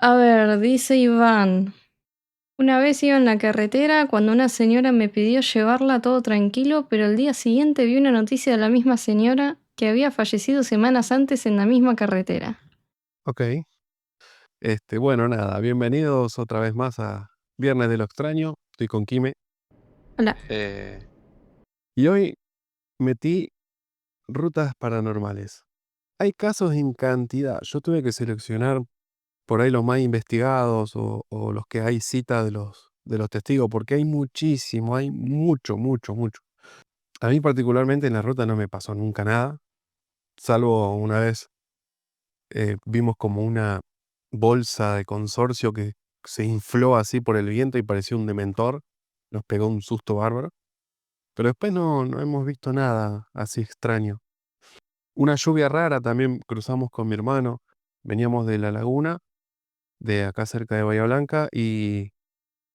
A ver, dice Iván. Una vez iba en la carretera cuando una señora me pidió llevarla todo tranquilo, pero el día siguiente vi una noticia de la misma señora que había fallecido semanas antes en la misma carretera. Ok. Bueno, nada, bienvenidos otra vez más a Viernes de lo Extraño. Estoy con Kime. Hola. eh, y hoy metí rutas paranormales. Hay casos en cantidad. Yo tuve que seleccionar por ahí los más investigados o los que hay cita de los testigos, porque hay muchísimo, hay mucho, mucho, mucho. A mí particularmente en la ruta no me pasó nunca nada, salvo una vez vimos como una bolsa de consorcio que se infló así por el viento y parecía un dementor. Nos pegó un susto bárbaro. Pero después no hemos visto nada así extraño. Una lluvia rara también cruzamos con mi hermano. Veníamos de la laguna, de acá cerca de Bahía Blanca, y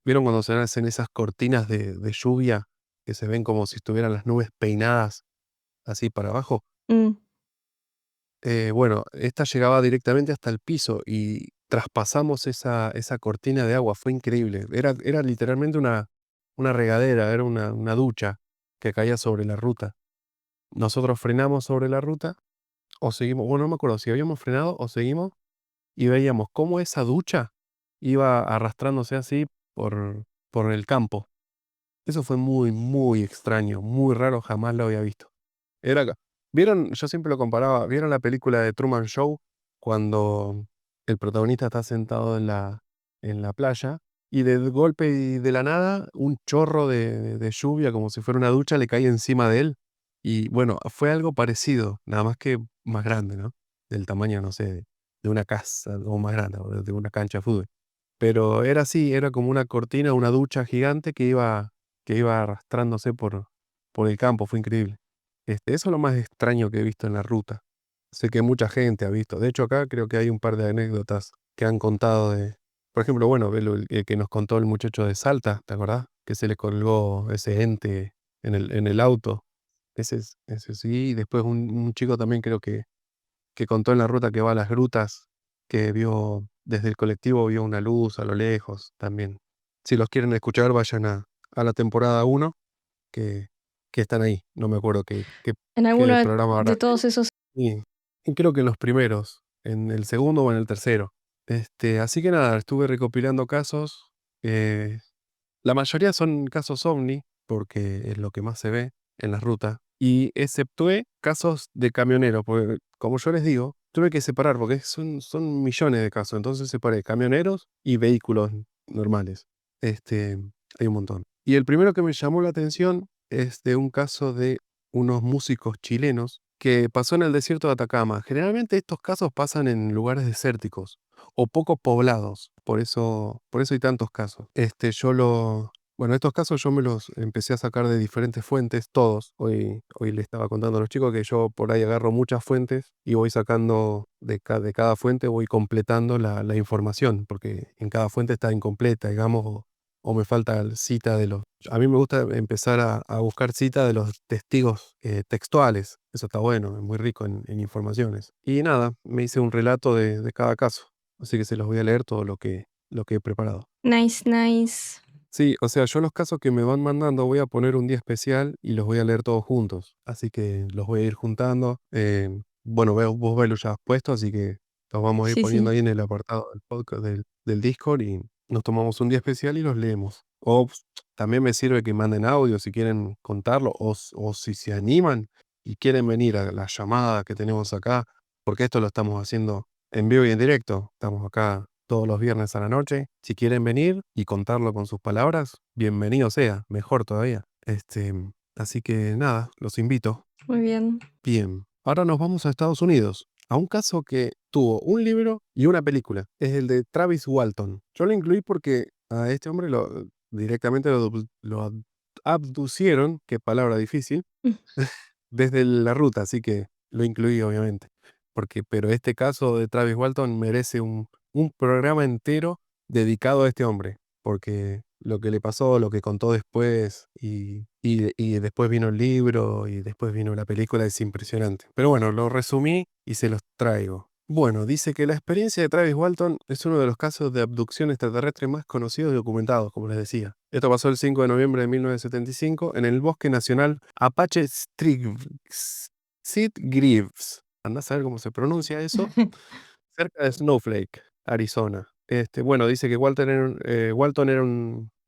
vieron cuando se hacen esas cortinas de lluvia que se ven como si estuvieran las nubes peinadas así para abajo. Mm. Bueno, esta llegaba directamente hasta el piso y traspasamos esa cortina de agua, fue increíble. Era literalmente una regadera, era una ducha que caía sobre la ruta. Nosotros frenamos sobre la ruta o seguimos, bueno, no me acuerdo si habíamos frenado o seguimos y veíamos cómo esa ducha iba arrastrándose así por el campo. Eso fue muy, muy extraño, muy raro, jamás lo había visto. Era ca ¿Vieron? Yo siempre lo comparaba, ¿vieron la película de Truman Show? Cuando el protagonista está sentado en la playa y de golpe y de la nada, un chorro de lluvia, como si fuera una ducha, le cae encima de él. Y bueno, fue algo parecido, nada más que más grande, ¿no? Del tamaño, no sé, de una casa o más grande, o de una cancha de fútbol. Pero era así, era como una cortina, una ducha gigante que iba arrastrándose por el campo, fue increíble. Eso es lo más extraño que he visto en la ruta. Sé que mucha gente ha visto. De hecho, acá creo que hay un par de anécdotas que han contado de, por ejemplo, bueno, el que nos contó el muchacho de Salta, ¿te acordás? Que se le colgó ese ente en el auto. Ese sí. Y después un chico también creo que contó en la ruta que va a las grutas, que vio desde el colectivo, vio una luz a lo lejos también. Si los quieren escuchar, vayan a la temporada 1 que, que están ahí. No me acuerdo En alguno qué programa de habrá. todos esos. Y creo que en los primeros, en el segundo o en el tercero. Así que nada, estuve recopilando casos. eh, la mayoría son casos ovni, porque es lo que más se ve en las rutas. Y exceptué casos de camioneros, porque como yo les digo, tuve que separar, porque son millones de casos. Entonces separé camioneros y vehículos normales. Hay un montón. Y el primero que me llamó la atención es de un caso de unos músicos chilenos que pasó en el desierto de Atacama. Generalmente estos casos pasan en lugares desérticos o poco poblados, por eso hay tantos casos. Bueno, estos casos yo me los empecé a sacar de diferentes fuentes, todos. Hoy le estaba contando a los chicos que yo por ahí agarro muchas fuentes y voy sacando de cada fuente, voy completando la información, porque en cada fuente está incompleta, digamos, o me falta cita de los... A mí me gusta empezar a buscar cita de los testigos textuales. Eso está bueno, es muy rico en informaciones. Y nada, me hice un relato de cada caso. Así que se los voy a leer todo lo que he preparado. Nice, nice. Sí, o sea, yo los casos que me van mandando voy a poner un día especial y los voy a leer todos juntos. Así que los voy a ir juntando. Bueno, vos ves los ya puestos, así que los vamos a ir Sí, poniendo sí. ahí en el apartado del podcast del Discord y nos tomamos un día especial y los leemos. O también me sirve que manden audio si quieren contarlo o si se animan y quieren venir a la llamada que tenemos acá, porque esto lo estamos haciendo en vivo y en directo. Estamos acá todos los viernes a la noche. Si quieren venir y contarlo con sus palabras, bienvenido sea, mejor todavía. Así que nada, los invito. Muy bien. Bien, ahora nos vamos a Estados Unidos, a un caso que tuvo un libro y una película. Es el de Travis Walton. Yo lo incluí porque a este hombre directamente lo abducieron, qué palabra difícil, Mm. desde la ruta, así que lo incluí obviamente. Pero este caso de Travis Walton merece un programa entero dedicado a este hombre, porque lo que le pasó, lo que contó después, y después vino el libro, y después vino la película, es impresionante. Pero bueno, lo resumí y se los traigo. Bueno, dice que la experiencia de Travis Walton es uno de los casos de abducción extraterrestre más conocidos y documentados, como les decía. Esto pasó el 5 de noviembre de 1975 en el Bosque Nacional Apache Sitgreaves. Andá a saber cómo se pronuncia eso. Cerca de Snowflake, Arizona. Bueno, dice que Walton era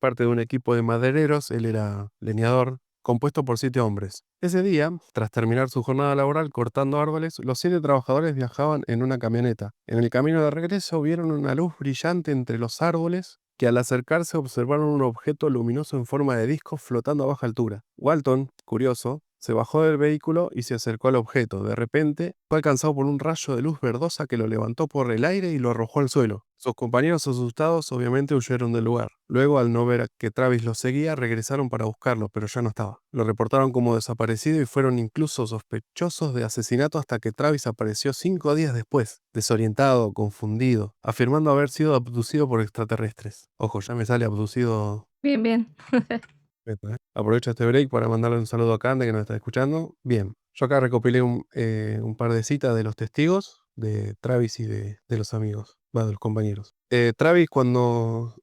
parte de un equipo de madereros, él era leñador, compuesto por 7 hombres. Ese día, tras terminar su jornada laboral cortando árboles, los 7 trabajadores viajaban en una camioneta. En el camino de regreso vieron una luz brillante entre los árboles que al acercarse observaron un objeto luminoso en forma de disco flotando a baja altura. Walton, curioso, se bajó del vehículo y se acercó al objeto. De repente, fue alcanzado por un rayo de luz verdosa que lo levantó por el aire y lo arrojó al suelo. Sus compañeros asustados obviamente huyeron del lugar. Luego, al no ver que Travis los seguía, regresaron para buscarlo, pero ya no estaba. Lo reportaron como desaparecido y fueron incluso sospechosos de asesinato hasta que Travis apareció 5 días después, desorientado, confundido, afirmando haber sido abducido por extraterrestres. Ojo, ya me sale abducido. Bien, bien. Perfecto, ¿eh? Aprovecho este break para mandarle un saludo a Cande que nos está escuchando. Bien, yo acá recopilé un par de citas de los testigos, de Travis y de los amigos, va, de los compañeros. Travis cuando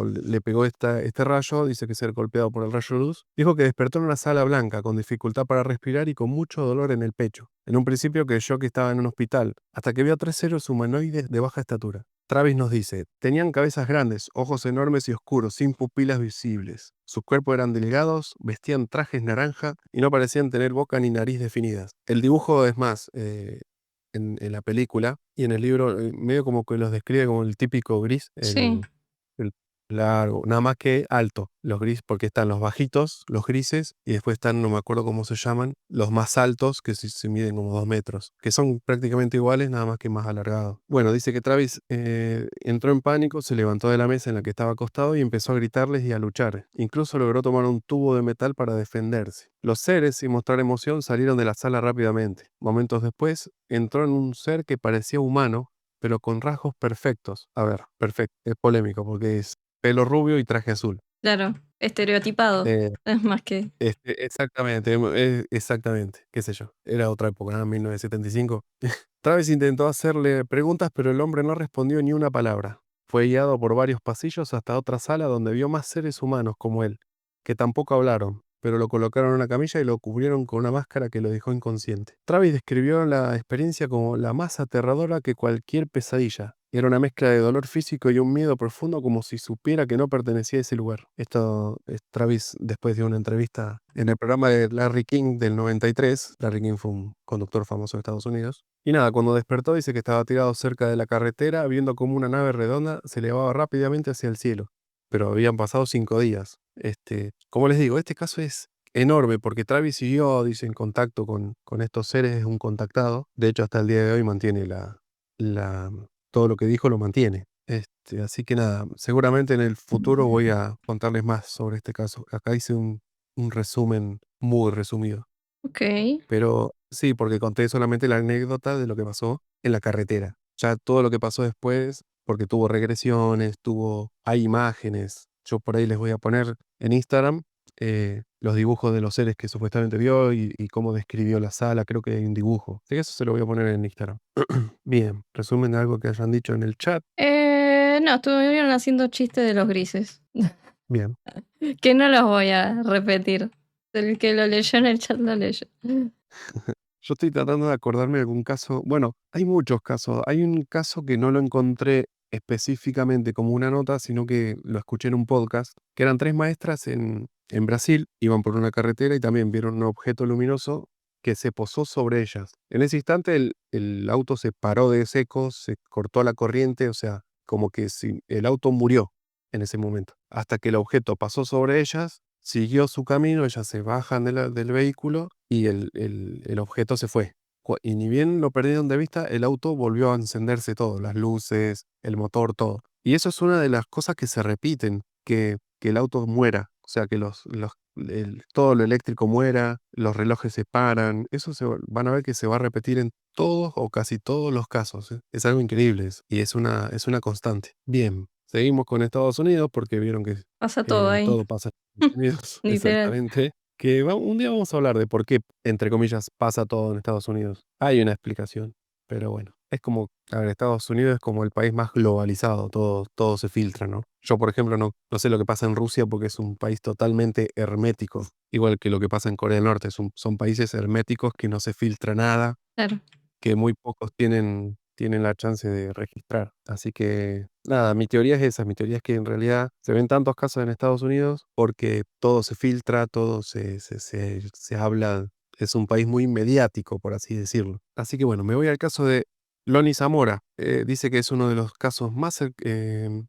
le pegó este rayo, dice que ser golpeado por el rayo de luz, dijo que despertó en una sala blanca con dificultad para respirar y con mucho dolor en el pecho. En un principio creyó que estaba en un hospital, hasta que vio a 3 seres humanoides de baja estatura. Travis nos dice, tenían cabezas grandes, ojos enormes y oscuros, sin pupilas visibles. Sus cuerpos eran delgados, vestían trajes naranja y no parecían tener boca ni nariz definidas. El dibujo es más, en la película y en el libro, medio como que los describe como el típico gris, Sí, el largo, nada más que alto, los gris, porque están los bajitos, los grises, y después están, no me acuerdo cómo se llaman, los más altos, que se miden como 2 metros, que son prácticamente iguales, nada más que más alargados. Bueno, dice que Travis entró en pánico, se levantó de la mesa en la que estaba acostado y empezó a gritarles y a luchar. Incluso logró tomar un tubo de metal para defenderse. Los seres, sin mostrar emoción, salieron de la sala rápidamente. Momentos después, entró en un ser que parecía humano, pero con rasgos perfectos. A ver, perfecto, es polémico porque es pelo rubio y traje azul. claro. Estereotipado. Eh, Es más que. exactamente, exactamente, qué sé yo. Era otra época, ¿no? 1975. Travis intentó hacerle preguntas, pero el hombre no respondió ni una palabra. Fue guiado por varios pasillos hasta otra sala donde vio más seres humanos como él, que tampoco hablaron, pero lo colocaron en una camilla y lo cubrieron con una máscara que lo dejó inconsciente. Travis describió la experiencia como la más aterradora que cualquier pesadilla. Era una mezcla de dolor físico y un miedo profundo, como si supiera que no pertenecía a ese lugar. Esto es Travis después de una entrevista en el programa de Larry King del 93. Larry King fue un conductor famoso de Estados Unidos. Y nada, cuando despertó dice que estaba tirado cerca de la carretera, viendo cómo una nave redonda se elevaba rápidamente hacia el cielo. Pero habían pasado 5 días. Como les digo, este caso es enorme porque Travis siguió, dice, en contacto con estos seres, es un contactado. De hecho, hasta el día de hoy mantiene la, todo lo que dijo lo mantiene. Así que nada, seguramente en el futuro voy a contarles más sobre este caso. Acá hice un resumen muy resumido. Ok. Pero sí, porque conté solamente la anécdota de lo que pasó en la carretera. Ya todo lo que pasó después, porque tuvo regresiones, hay imágenes. Yo por ahí les voy a poner en Instagram los dibujos de los seres que supuestamente vio y cómo describió la sala. Creo que hay un dibujo. Así que eso se lo voy a poner en Instagram. Bien, resumen de algo que hayan dicho en el chat. No, estuvieron haciendo chistes de los grises. Bien. Que no los voy a repetir. El que lo leyó en el chat lo leyó. Yo estoy tratando de acordarme de algún caso. Bueno, hay muchos casos. Hay un caso que no lo encontré específicamente como una nota, sino que lo escuché en un podcast, que eran 3 maestras en Brasil, iban por una carretera y también vieron un objeto luminoso que se posó sobre ellas. En ese instante el auto se paró de seco, se cortó la corriente, o sea, como que el auto murió en ese momento. Hasta que el objeto pasó sobre ellas, siguió su camino, ellas se bajan del vehículo y el objeto se fue. Y ni bien lo perdieron de vista, el auto volvió a encenderse todo, las luces, el motor, todo. Y eso es una de las cosas que se repiten, que el auto muera, o sea, que todo lo eléctrico muera, los relojes se paran, eso van a ver que se va a repetir en todos o casi todos los casos, ¿eh? Es algo increíble eso, y es una constante. Bien, seguimos con Estados Unidos porque vieron que Pasa todo ahí. todo pasa en Estados Unidos, Literal. exactamente. Un día vamos a hablar de por qué, entre comillas, pasa todo en Estados Unidos. Hay una explicación, pero bueno. Es como, a ver, Estados Unidos es como el país más globalizado, todo se filtra, ¿no? Yo, por ejemplo, no sé lo que pasa en Rusia porque es un país totalmente hermético, igual que lo que pasa en Corea del Norte, son países herméticos que no se filtra nada, Claro. que muy pocos tienen la chance de registrar. Así que, nada, mi teoría es esa, mi teoría es que en realidad se ven tantos casos en Estados Unidos porque todo se filtra, todo se habla, es un país muy mediático, por así decirlo. Así que bueno, me voy al caso de Lonnie Zamora. Dice que es uno de los casos uno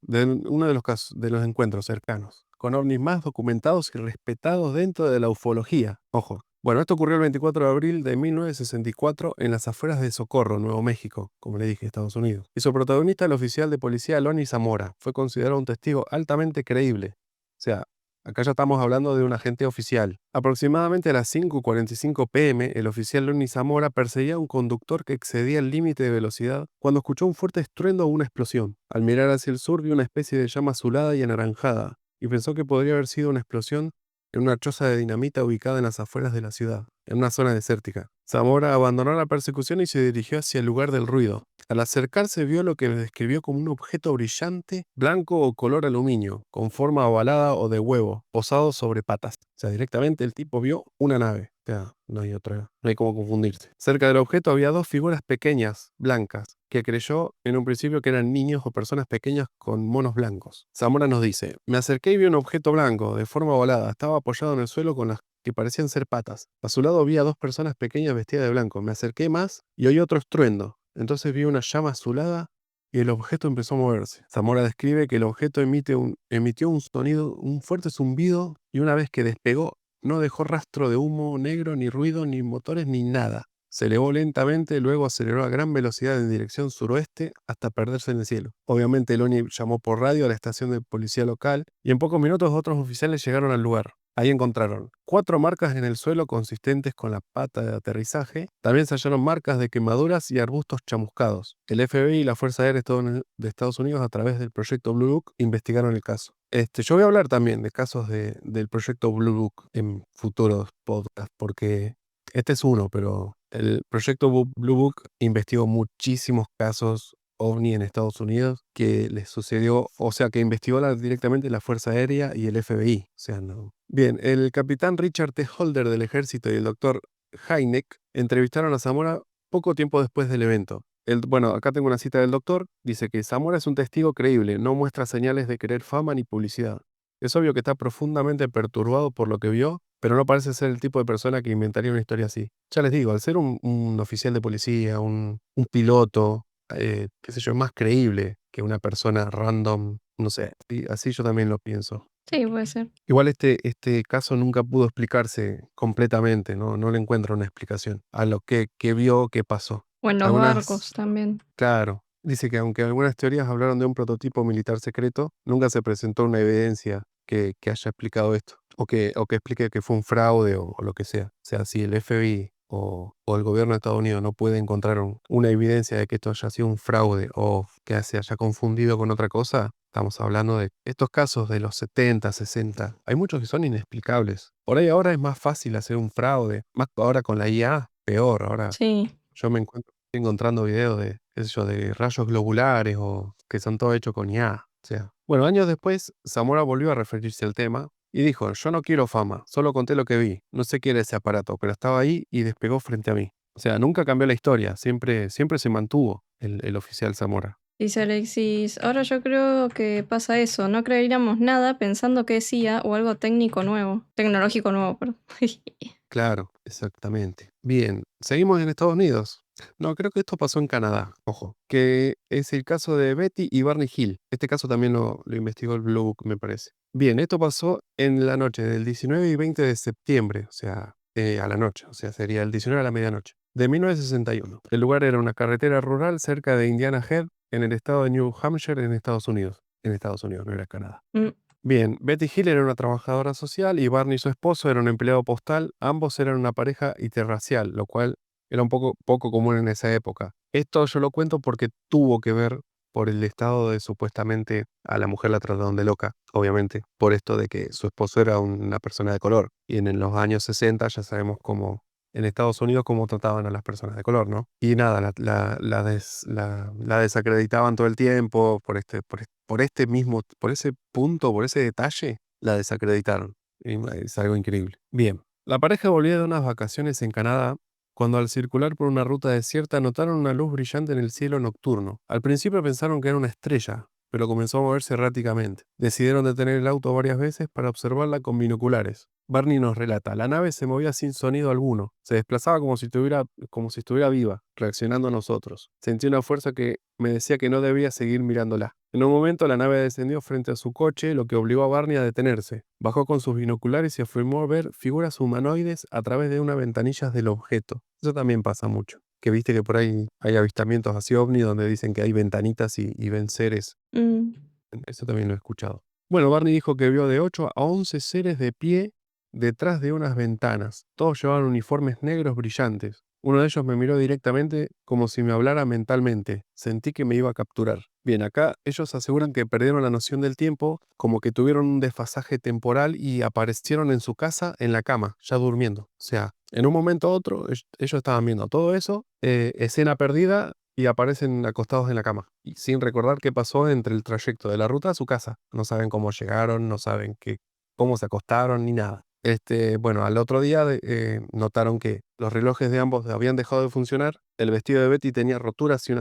de los casos, de los encuentros cercanos, con ovnis más documentados y respetados dentro de la ufología. Ojo. Bueno, esto ocurrió el 24 de abril de 1964 en las afueras de Socorro, Nuevo México, como le dije, Estados Unidos. Y su protagonista, el oficial de policía Lonnie Zamora, fue considerado un testigo altamente creíble. O sea, acá ya estamos hablando de un agente oficial. Aproximadamente a las 5:45 p.m., el oficial Lonnie Zamora perseguía a un conductor que excedía el límite de velocidad cuando escuchó un fuerte estruendo o una explosión. Al mirar hacia el sur, vio una especie de llama azulada y anaranjada, y pensó que podría haber sido una explosión en una choza de dinamita ubicada en las afueras de la ciudad, en una zona desértica. Zamora abandonó la persecución y se dirigió hacia el lugar del ruido. Al acercarse vio lo que describió como un objeto brillante, blanco o color aluminio, con forma ovalada o de huevo, posado sobre patas. O sea, directamente el tipo vio una nave. O sea, no hay cómo confundirse. Cerca del objeto había dos figuras pequeñas, blancas, que creyó en un principio que eran niños o personas pequeñas con monos blancos. Zamora nos dice: me acerqué y vi un objeto blanco, de forma ovalada, estaba apoyado en el suelo con las que parecían ser patas. A su lado vi a dos personas pequeñas vestidas de blanco. Me acerqué más y oí otro estruendo. Entonces vi una llama azulada y el objeto empezó a moverse. Zamora describe que el objeto emitió un sonido, un fuerte zumbido, y una vez que despegó, no dejó rastro de humo negro, ni ruido, ni motores, ni nada. Se elevó lentamente, luego aceleró a gran velocidad en dirección suroeste hasta perderse en el cielo. Obviamente, Lonnie llamó por radio a la estación de policía local y en pocos minutos otros oficiales llegaron al lugar. Ahí encontraron 4 marcas en el suelo consistentes con la pata de aterrizaje. También se hallaron marcas de quemaduras y arbustos chamuscados. El FBI y la Fuerza Aérea de Estados Unidos, a través del proyecto Blue Book, investigaron el caso. Yo voy a hablar también de casos del proyecto Blue Book en futuros podcasts, porque este es uno, pero el proyecto Blue Book investigó muchísimos casos OVNI en Estados Unidos que les sucedió, o sea, que investigó directamente la Fuerza Aérea y el FBI. O sea, no. Bien, el capitán Richard T. Holder del ejército y el doctor Hynek entrevistaron a Zamora poco tiempo después del evento. Bueno, acá tengo una cita del doctor. Dice que Zamora es un testigo creíble, no muestra señales de querer fama ni publicidad. Es obvio que está profundamente perturbado por lo que vio, pero no parece ser el tipo de persona que inventaría una historia así. Ya les digo, al ser un oficial de policía, un piloto, qué sé yo, es más creíble que una persona random, no sé, así yo también lo pienso. Sí, puede ser. Igual este caso nunca pudo explicarse completamente, no le encuentro una explicación a lo que vio, que pasó. O en los barcos Algunas, también. claro, dice que aunque algunas teorías hablaron de un prototipo militar secreto, nunca se presentó una evidencia que haya explicado esto, o que explique que fue un fraude o lo que sea. O sea, si el FBI o el gobierno de Estados Unidos no puede encontrar una evidencia de que esto haya sido un fraude o que se haya confundido con otra cosa, estamos hablando de estos casos de los 70, 60. Hay muchos que son inexplicables. Por ahí ahora es más fácil hacer un fraude, más ahora con la IA, peor. Ahora Sí. yo estoy encontrando videos de, qué sé yo, de rayos globulares o que son todo hecho con IA. O sea, bueno, años después, Zamora volvió a referirse al tema y dijo: yo no quiero fama, solo conté lo que vi. No sé qué era ese aparato, pero estaba ahí y despegó frente a mí. O sea, nunca cambió la historia, siempre se mantuvo el oficial Zamora. Dice Alexis, ahora yo creo que pasa eso, no creeríamos nada pensando que es IA o algo técnico nuevo, tecnológico nuevo, perdón. Claro, exactamente. Bien, seguimos en Estados Unidos. No, creo que esto pasó en Canadá, ojo, que es el caso de Betty y Barney Hill. Este caso también lo investigó el Blue Book, me parece. Bien, esto pasó en la noche del 19 y 20 de septiembre, o sea, a la noche, o sea, sería el 19 a la medianoche, de 1961. El lugar era una carretera rural cerca de Indiana Head, en el estado de New Hampshire, en Estados Unidos. En Estados Unidos, no era Canadá. Mm, Bien, Betty Hill era una trabajadora social y Barney, su esposo, era un empleado postal. Ambos eran una pareja interracial, lo cual era un poco común en esa época. Esto yo lo cuento porque tuvo que ver por el estado de supuestamente a la mujer la trataron de loca, obviamente, por esto de que su esposo era una persona de color. Y en los años 60 ya sabemos en Estados Unidos cómo trataban a las personas de color, ¿no? Y nada, la desacreditaban todo el tiempo por ese punto, por ese detalle, la desacreditaron. Y es algo increíble. Bien, la pareja volvía de unas vacaciones en Canadá cuando al circular por una ruta desierta notaron una luz brillante en el cielo nocturno. Al principio pensaron que era una estrella, pero comenzó a moverse erráticamente. Decidieron detener el auto varias veces para observarla con binoculares. Barney nos relata, la nave se movía sin sonido alguno, se desplazaba como si estuviera viva, reaccionando a nosotros. Sentí una fuerza que me decía que no debía seguir mirándola. En un momento la nave descendió frente a su coche, lo que obligó a Barney a detenerse. Bajó con sus binoculares y afirmó ver figuras humanoides a través de una ventanilla del objeto. Eso también pasa mucho. Que viste que por ahí hay avistamientos así ovni donde dicen que hay ventanitas y ven seres. Mm. Eso también lo he escuchado. Bueno, Barney dijo que vio de 8 a 11 seres de pie detrás de unas ventanas. Todos llevaban uniformes negros brillantes. Uno de ellos me miró directamente como si me hablara mentalmente. Sentí que me iba a capturar. Bien, acá ellos aseguran que perdieron la noción del tiempo, como que tuvieron un desfasaje temporal y aparecieron en su casa en la cama, ya durmiendo. O sea, en un momento u otro, ellos estaban viendo todo eso, escena perdida, y aparecen acostados en la cama, y sin recordar qué pasó entre el trayecto de la ruta a su casa. No saben cómo llegaron, no saben cómo se acostaron ni nada. Bueno, al otro día notaron que los relojes de ambos habían dejado de funcionar, el vestido de Betty tenía roturas y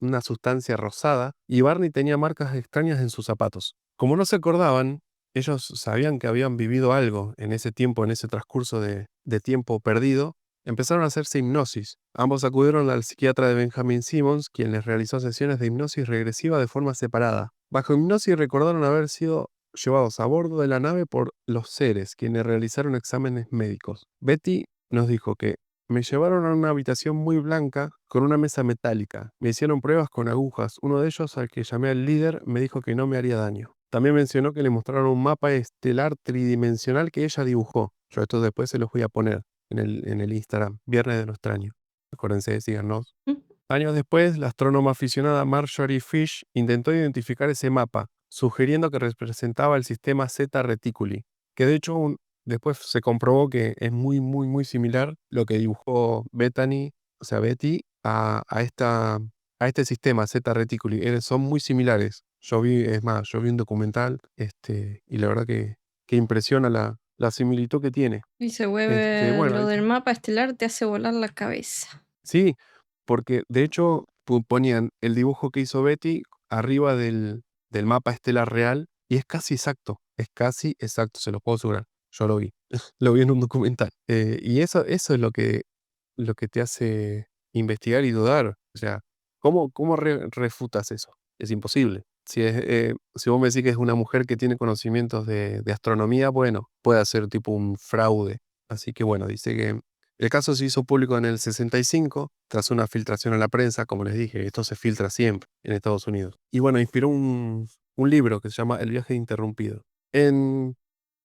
una sustancia rosada, y Barney tenía marcas extrañas en sus zapatos. Como no se acordaban, ellos sabían que habían vivido algo en ese tiempo, en ese transcurso de tiempo perdido. Empezaron a hacerse hipnosis. Ambos acudieron al psiquiatra de Benjamin Simmons, quien les realizó sesiones de hipnosis regresiva de forma separada. Bajo hipnosis recordaron haber sido llevados a bordo de la nave por los seres, quienes realizaron exámenes médicos. Betty nos dijo que me llevaron a una habitación muy blanca con una mesa metálica. Me hicieron pruebas con agujas. Uno de ellos, al que llamé al líder, me dijo que no me haría daño. También mencionó que le mostraron un mapa estelar tridimensional que ella dibujó. Yo esto después se los voy a poner en el Instagram, Viernes de Nuestro Año. Acuérdense, síganos. Mm. Años después, la astrónoma aficionada Marjorie Fish intentó identificar ese mapa, sugiriendo que representaba el sistema Zeta Reticuli, que de hecho después se comprobó que es muy, muy, muy similar lo que dibujó Bethany, o sea, Betty, a este sistema Zeta Reticuli. Son muy similares. Es más, yo vi un documental, y la verdad que impresiona la similitud que tiene. Dice Weber, Bueno, lo del mapa estelar te hace volar la cabeza. sí, porque de hecho ponían el dibujo que hizo Betty arriba del mapa estelar real y es casi exacto, se lo puedo asegurar. Yo lo vi, lo vi en un documental. Y eso es lo que te hace investigar y dudar. O sea, ¿cómo refutas eso? Es imposible. Si vos me decís que es una mujer que tiene conocimientos de astronomía, bueno, puede ser tipo un fraude. Así que bueno, dice que el caso se hizo público en el 65, tras una filtración en la prensa. Como les dije, esto se filtra siempre en Estados Unidos. Y bueno, inspiró un libro que se llama El viaje interrumpido. En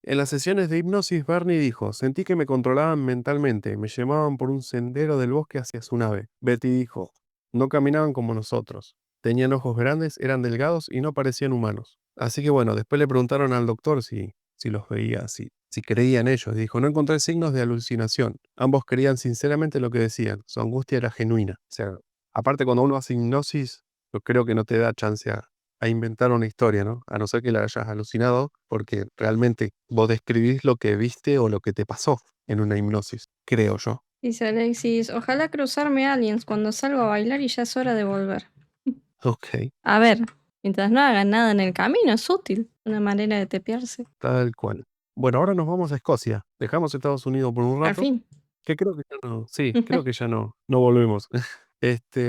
las sesiones de hipnosis, Barney dijo, sentí que me controlaban mentalmente, me llevaban por un sendero del bosque hacia su nave. Betty dijo, no caminaban como nosotros. Tenían ojos grandes, eran delgados y no parecían humanos. Así que bueno, después le preguntaron al doctor si los veía, si creían ellos. Dijo, no encontré signos de alucinación. Ambos creían sinceramente lo que decían. Su angustia era genuina. O sea, aparte cuando uno hace hipnosis, yo creo que no te da chance a inventar una historia, ¿no? A no ser que la hayas alucinado, porque realmente vos describís lo que viste o lo que te pasó en una hipnosis, creo yo. Dice Alexis, ojalá cruzarme aliens cuando salgo a bailar y ya es hora de volver. Ok, A ver, mientras no hagan nada en el camino, es útil. Una manera de tepearse. tal cual. Bueno, ahora nos vamos a Escocia. Dejamos Estados Unidos por un Al rato, fin. que creo que ya no, sí, creo que ya no volvemos.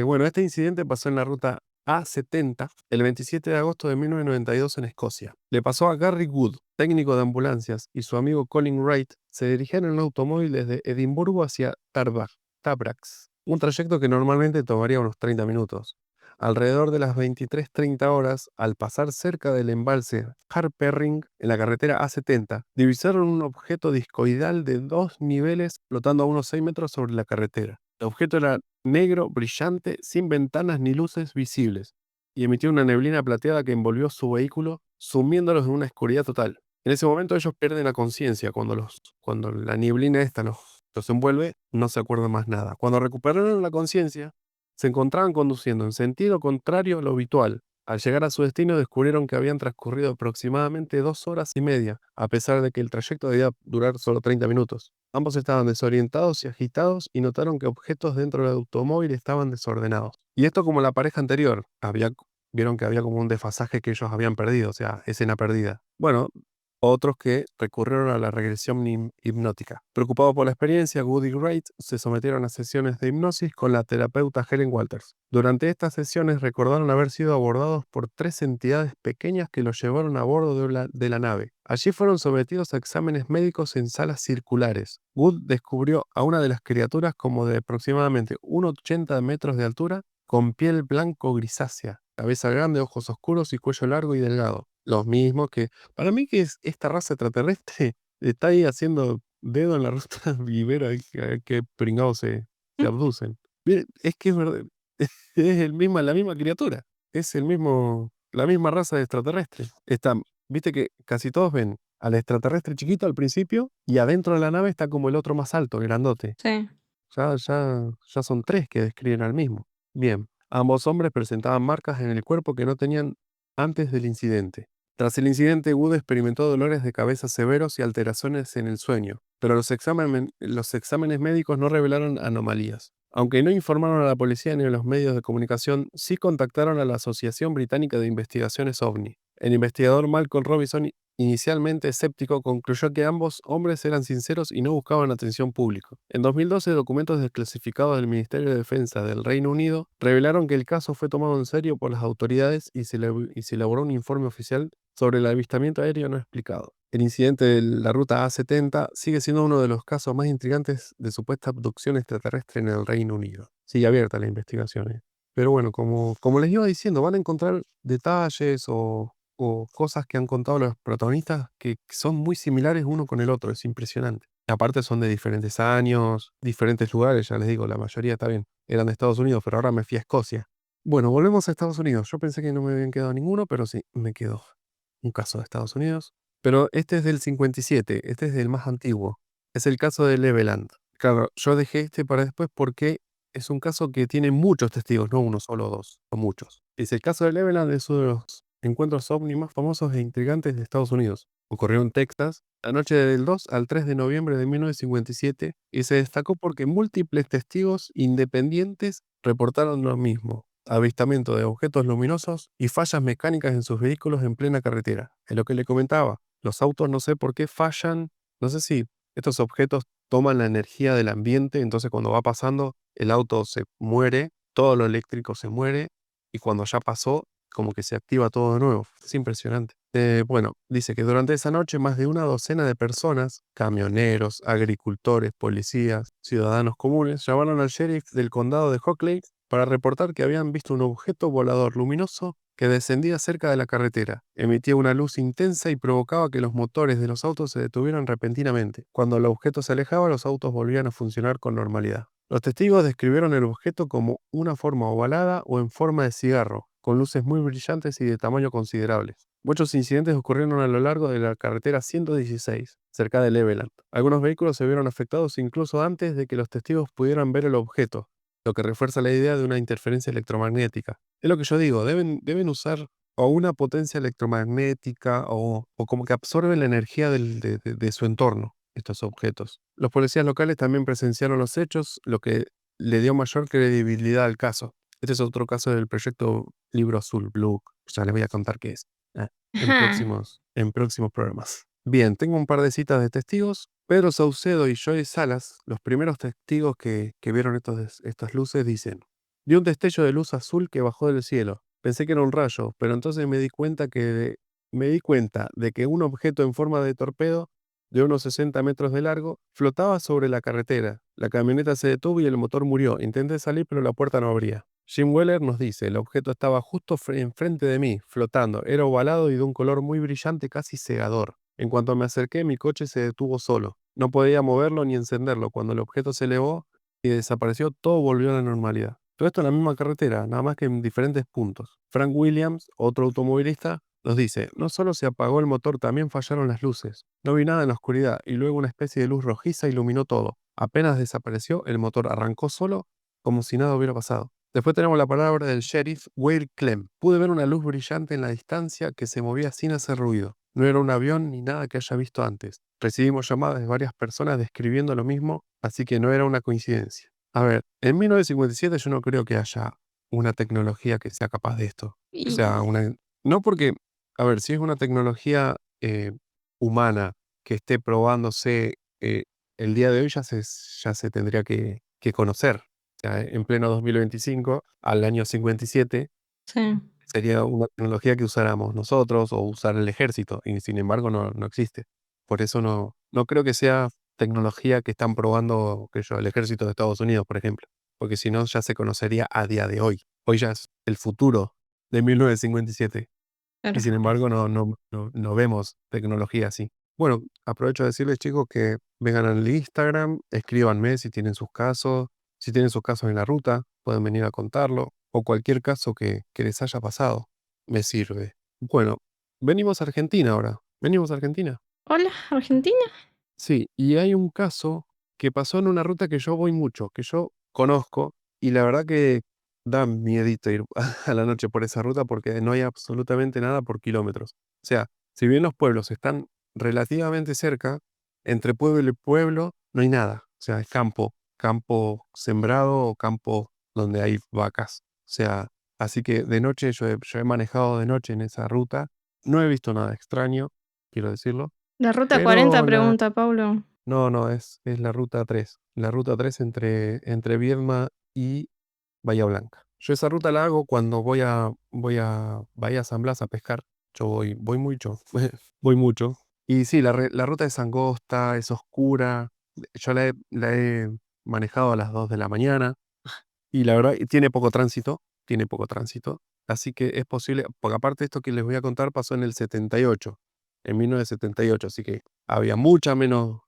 Bueno, este incidente pasó en la ruta A70 el 27 de agosto de 1992 en Escocia. Le pasó a Gary Wood, técnico de ambulancias, y su amigo Colin Wright se dirigían en un automóvil desde Edimburgo hacia Tabrax, un trayecto que normalmente tomaría unos 30 minutos. Alrededor de las 23:30 horas, al pasar cerca del embalse Harperring en la carretera A70, divisaron un objeto discoidal de 2 niveles flotando a unos 6 metros sobre la carretera. El objeto era negro, brillante, sin ventanas ni luces visibles, y emitió una neblina plateada que envolvió su vehículo, sumiéndolos en una oscuridad total. En ese momento ellos pierden la conciencia cuando la neblina esta los envuelve, no se acuerdan más nada. Cuando recuperaron la conciencia, se encontraban conduciendo en sentido contrario a lo habitual. Al llegar a su destino descubrieron que habían transcurrido aproximadamente 2 horas y media, a pesar de que el trayecto debía durar solo 30 minutos. Ambos estaban desorientados y agitados y notaron que objetos dentro del automóvil estaban desordenados. Y esto como la pareja anterior, vieron que había como un desfasaje que ellos habían perdido, o sea, escena perdida. Bueno, otros que recurrieron a la regresión hipnótica. Preocupados por la experiencia, Woody y Wright se sometieron a sesiones de hipnosis con la terapeuta Helen Walters. Durante estas sesiones recordaron haber sido abordados por 3 entidades pequeñas que los llevaron a bordo de la nave. Allí fueron sometidos a exámenes médicos en salas circulares. Wood descubrió a una de las criaturas como de aproximadamente 1,80 metros de altura, con piel blanco grisácea, cabeza grande, ojos oscuros y cuello largo y delgado. Los mismos que para mí que es esta raza extraterrestre está ahí haciendo dedo en la ruta vivero que pringados se abducen. Miren, es que es verdad, es la misma criatura, es la misma raza de extraterrestre. Viste que casi todos ven al extraterrestre chiquito al principio y adentro de la nave está como el otro más alto, el grandote. Sí. Ya son 3 que describen al mismo. Bien, ambos hombres presentaban marcas en el cuerpo que no tenían antes del incidente. Tras el incidente, Wood experimentó dolores de cabeza severos y alteraciones en el sueño, pero los exámenes médicos no revelaron anomalías. Aunque no informaron a la policía ni a los medios de comunicación, sí contactaron a la Asociación Británica de Investigaciones OVNI. El investigador Malcolm Robinson, inicialmente escéptico, concluyó que ambos hombres eran sinceros y no buscaban atención pública. En 2012, documentos desclasificados del Ministerio de Defensa del Reino Unido revelaron que el caso fue tomado en serio por las autoridades y se elaboró un informe oficial sobre el avistamiento aéreo no explicado. El incidente de la ruta A70 sigue siendo uno de los casos más intrigantes de supuesta abducción extraterrestre en el Reino Unido. Sigue abierta la investigación. Pero bueno, como les iba diciendo, van a encontrar detalles o cosas que han contado los protagonistas que son muy similares uno con el otro. Es impresionante. Aparte son de diferentes años, diferentes lugares, ya les digo, la mayoría está bien. Eran de Estados Unidos, pero ahora me fui a Escocia. Bueno, volvemos a Estados Unidos. Yo pensé que no me habían quedado ninguno, pero sí, me quedó un caso de Estados Unidos. Pero este es del 57, este es del más antiguo. Es el caso de Leveland. Claro, yo dejé este para después porque es un caso que tiene muchos testigos, no uno solo o dos, o muchos. Dice, el caso de Leveland es uno de los encuentros ovni más famosos e intrigantes de Estados Unidos. Ocurrió en Texas la noche del 2 al 3 de noviembre de 1957 y se destacó porque múltiples testigos independientes reportaron lo mismo: avistamiento de objetos luminosos y fallas mecánicas en sus vehículos en plena carretera. Es lo que le comentaba. Los autos no sé por qué fallan. No sé si estos objetos toman la energía del ambiente, entonces cuando va pasando el auto se muere, todo lo eléctrico se muere y cuando ya pasó como que se activa todo de nuevo. Es impresionante. Bueno, dice que durante esa noche más de una docena de personas, camioneros, agricultores, policías, ciudadanos comunes, llamaron al sheriff del condado de Hockley para reportar que habían visto un objeto volador luminoso que descendía cerca de la carretera. Emitía una luz intensa y provocaba que los motores de los autos se detuvieran repentinamente. Cuando el objeto se alejaba, los autos volvían a funcionar con normalidad. Los testigos describieron el objeto como una forma ovalada o en forma de cigarro, con luces muy brillantes y de tamaño considerable. Muchos incidentes ocurrieron a lo largo de la carretera 116, cerca de Leveland. Algunos vehículos se vieron afectados incluso antes de que los testigos pudieran ver el objeto, lo que refuerza la idea de una interferencia electromagnética. Es lo que yo digo, deben usar o una potencia electromagnética o como que absorben la energía de su entorno, estos objetos. Los policías locales también presenciaron los hechos, lo que le dio mayor credibilidad al caso. Este es otro caso del proyecto Libro Azul, Blue. Ya les voy a contar qué es Ajá. en próximos programas. Bien, tengo un par de citas de testigos. Pedro Saucedo y Joy Salas, los primeros testigos que vieron estas luces, dicen: vi un destello de luz azul que bajó del cielo. Pensé que era un rayo, pero entonces me di cuenta de que un objeto en forma de torpedo de unos 60 metros de largo flotaba sobre la carretera. La camioneta se detuvo y el motor murió. Intenté salir, pero la puerta no abría. Jim Weller nos dice: el objeto estaba justo enfrente de mí, flotando. Era ovalado y de un color muy brillante, casi cegador. En cuanto me acerqué, mi coche se detuvo solo. No podía moverlo ni encenderlo. Cuando el objeto se elevó y desapareció, todo volvió a la normalidad. Todo esto en la misma carretera, nada más que en diferentes puntos. Frank Williams, otro automovilista, nos dice: no solo se apagó el motor, también fallaron las luces. No vi nada en la oscuridad y luego una especie de luz rojiza iluminó todo. Apenas desapareció, el motor arrancó solo como si nada hubiera pasado. Después tenemos la palabra del sheriff Will Clem. Pude ver una luz brillante en la distancia que se movía sin hacer ruido. No era un avión ni nada que haya visto antes. Recibimos llamadas de varias personas describiendo lo mismo, así que no era una coincidencia. A ver, en 1957 yo no creo que haya una tecnología que sea capaz de esto. O sea, Y no porque, a ver, si es una tecnología humana que esté probándose el día de hoy ya se tendría que conocer. O sea, en pleno 2025, al año 57, sí, sería una tecnología que usáramos nosotros o usar el ejército, y sin embargo no existe. Por eso no creo que sea tecnología que están probando que yo, el ejército de Estados Unidos, por ejemplo, porque si no ya se conocería a día de hoy. Hoy ya es el futuro de 1957 y claro. sin embargo no vemos tecnología así. Bueno, aprovecho de decirles, chicos, que vengan al Instagram, escríbanme si tienen sus casos en la ruta, pueden venir a contarlo, o cualquier caso que les haya pasado, me sirve. Bueno, venimos a Argentina ahora. Venimos a Argentina. Hola, Argentina. Sí, y hay un caso que pasó en una ruta que yo voy mucho, que yo conozco, y la verdad que da miedito ir a la noche por esa ruta porque no hay absolutamente nada por kilómetros. O sea, si bien los pueblos están relativamente cerca, entre pueblo y pueblo no hay nada. O sea, es campo, campo sembrado o campo donde hay vacas. O sea, así que de noche yo he manejado de noche en esa ruta, no he visto nada extraño, quiero decirlo. La ruta 40, Pero pregunta Paulo. no, es la ruta 3. La ruta 3 entre Viedma y Bahía Blanca. Yo esa ruta la hago cuando voy a Bahía San Blas a pescar. Yo voy mucho, voy mucho. Y sí, la ruta es angosta, es oscura. Yo la he manejado a las 2 de la mañana y la verdad tiene poco tránsito. Así que es posible, porque aparte esto que les voy a contar pasó en el 78, en 1978, así que había mucha menos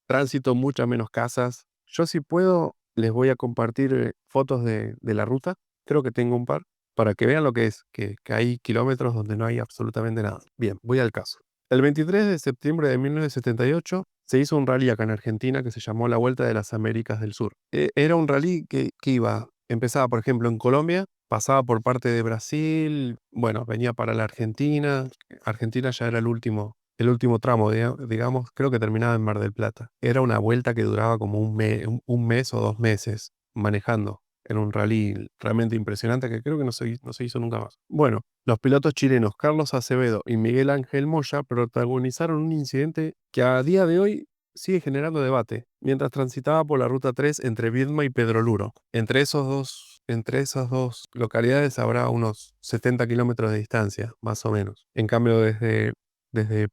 tránsito, muchas menos casas. Yo si puedo, les voy a compartir fotos de la ruta, creo que tengo un par, para que vean lo que es, que hay kilómetros donde no hay absolutamente nada. Bien, voy al caso. El 23 de septiembre de 1978 se hizo un rally acá en Argentina que se llamó la Vuelta de las Américas del Sur. Era un rally que empezaba, por ejemplo, en Colombia, pasaba por parte de Brasil, bueno, venía para la Argentina. Argentina ya era el último tramo, digamos, creo que terminaba en Mar del Plata. Era una vuelta que duraba como un mes o 2 meses manejando. Era un rally realmente impresionante que creo que no se hizo nunca más. Bueno, los pilotos chilenos Carlos Acevedo y Miguel Ángel Moya protagonizaron un incidente que a día de hoy sigue generando debate, mientras transitaba por la ruta 3 entre Viedma y Pedroluro. Entre esas dos localidades habrá unos 70 kilómetros de distancia, más o menos. En cambio, desde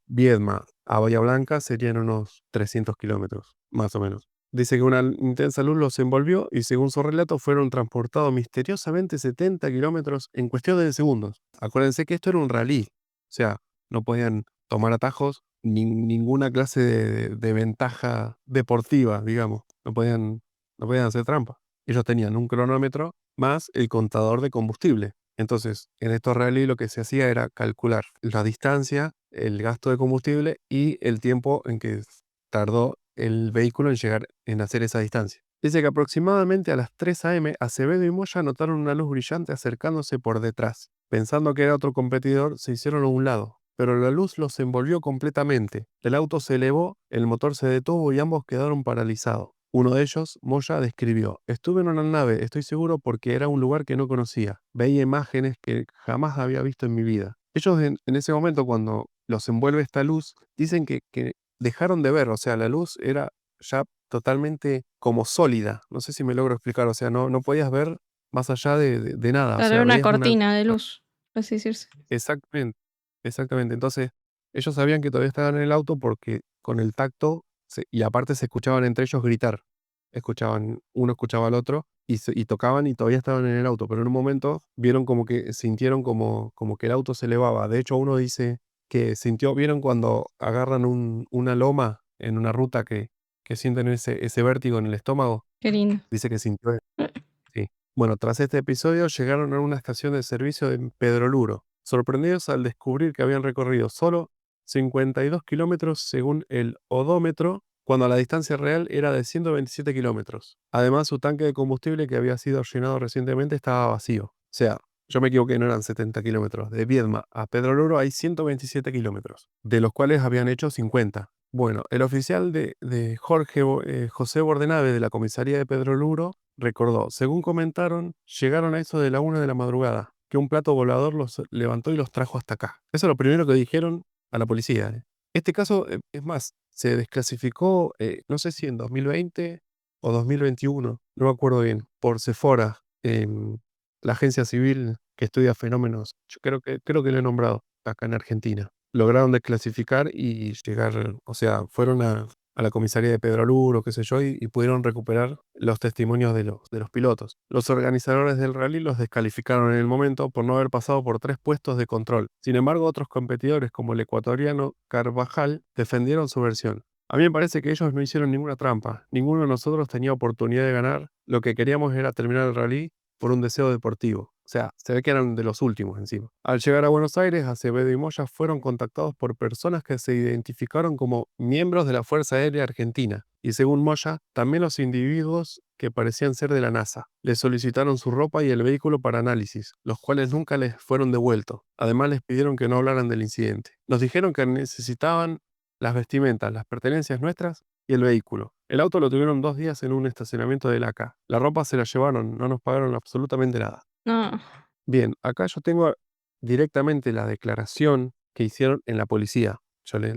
Viedma a Bahía Blanca serían unos 300 kilómetros, más o menos. Dice que una intensa luz los envolvió y según su relato fueron transportados misteriosamente 70 kilómetros en cuestión de segundos. Acuérdense que esto era un rally, o sea, no podían tomar atajos, ninguna clase de ventaja deportiva, digamos. No podían hacer trampa. Ellos tenían un cronómetro más el contador de combustible. Entonces, en estos rally lo que se hacía era calcular la distancia, el gasto de combustible y el tiempo en que tardó el vehículo en hacer esa distancia. Dice que aproximadamente a las 3 a.m. Acevedo y Moya notaron una luz brillante acercándose por detrás. Pensando que era otro competidor, se hicieron a un lado, pero la luz los envolvió completamente. El auto se elevó, el motor se detuvo y ambos quedaron paralizados. Uno de ellos, Moya, describió: estuve en una nave, estoy seguro porque era un lugar que no conocía. Veía imágenes que jamás había visto en mi vida. Ellos en ese momento, cuando los envuelve esta luz, dicen que dejaron de ver, o sea, la luz era ya totalmente como sólida. No sé si me logro explicar, o sea, no podías ver más allá de nada, o Claro, era sea, una veías una. cortina de luz, por así decirse. Exactamente, exactamente. Entonces, ellos sabían que todavía estaban en el auto porque con el tacto, y aparte se escuchaban entre ellos gritar. Uno escuchaba al otro y tocaban y todavía estaban en el auto, pero en un momento vieron como que sintieron como que el auto se elevaba. De hecho, uno dice que vieron cuando agarran una loma en una ruta que sienten ese vértigo en el estómago. Qué lindo. Dice que sintió. Sí. Bueno, tras este episodio llegaron a una estación de servicio en Pedroluro, sorprendidos al descubrir que habían recorrido solo 52 kilómetros según el odómetro cuando la distancia real era de 127 kilómetros. Además, su tanque de combustible que había sido llenado recientemente estaba vacío. O sea, yo me equivoqué, no eran 70 kilómetros. De Viedma a Pedro Luro hay 127 kilómetros, de los cuales habían hecho 50. Bueno, el oficial de José Bordenave de la comisaría de Pedro Luro recordó, según comentaron, llegaron a eso de la 1 de la madrugada, que un plato volador los levantó y los trajo hasta acá. Eso es lo primero que dijeron a la policía. Este caso, es más, se desclasificó, no sé si en 2020 o 2021, no me acuerdo bien, por Sephora, la agencia civil que estudia fenómenos. Yo creo que lo he nombrado acá en Argentina. Lograron desclasificar y llegar, o sea, fueron a la comisaría de Pedro Luro, qué sé yo, y pudieron recuperar los testimonios de los pilotos. Los organizadores del rally los descalificaron en el momento por no haber pasado por 3 puestos de control. Sin embargo, otros competidores, como el ecuatoriano Carvajal, defendieron su versión. A mí me parece que ellos no hicieron ninguna trampa. Ninguno de nosotros tenía oportunidad de ganar. Lo que queríamos era terminar el rally por un deseo deportivo. O sea, se ve que eran de los últimos encima. Al llegar a Buenos Aires, Acevedo y Moya fueron contactados por personas que se identificaron como miembros de la Fuerza Aérea Argentina. Y según Moya, también los individuos que parecían ser de la NASA. Les solicitaron su ropa y el vehículo para análisis, los cuales nunca les fueron devueltos. Además, les pidieron que no hablaran del incidente. Nos dijeron que necesitaban las vestimentas, las pertenencias nuestras y el vehículo. El auto lo tuvieron 2 días en un estacionamiento del ACA. La ropa se la llevaron, no nos pagaron absolutamente nada. No. Bien, acá yo tengo directamente la declaración que hicieron en la policía.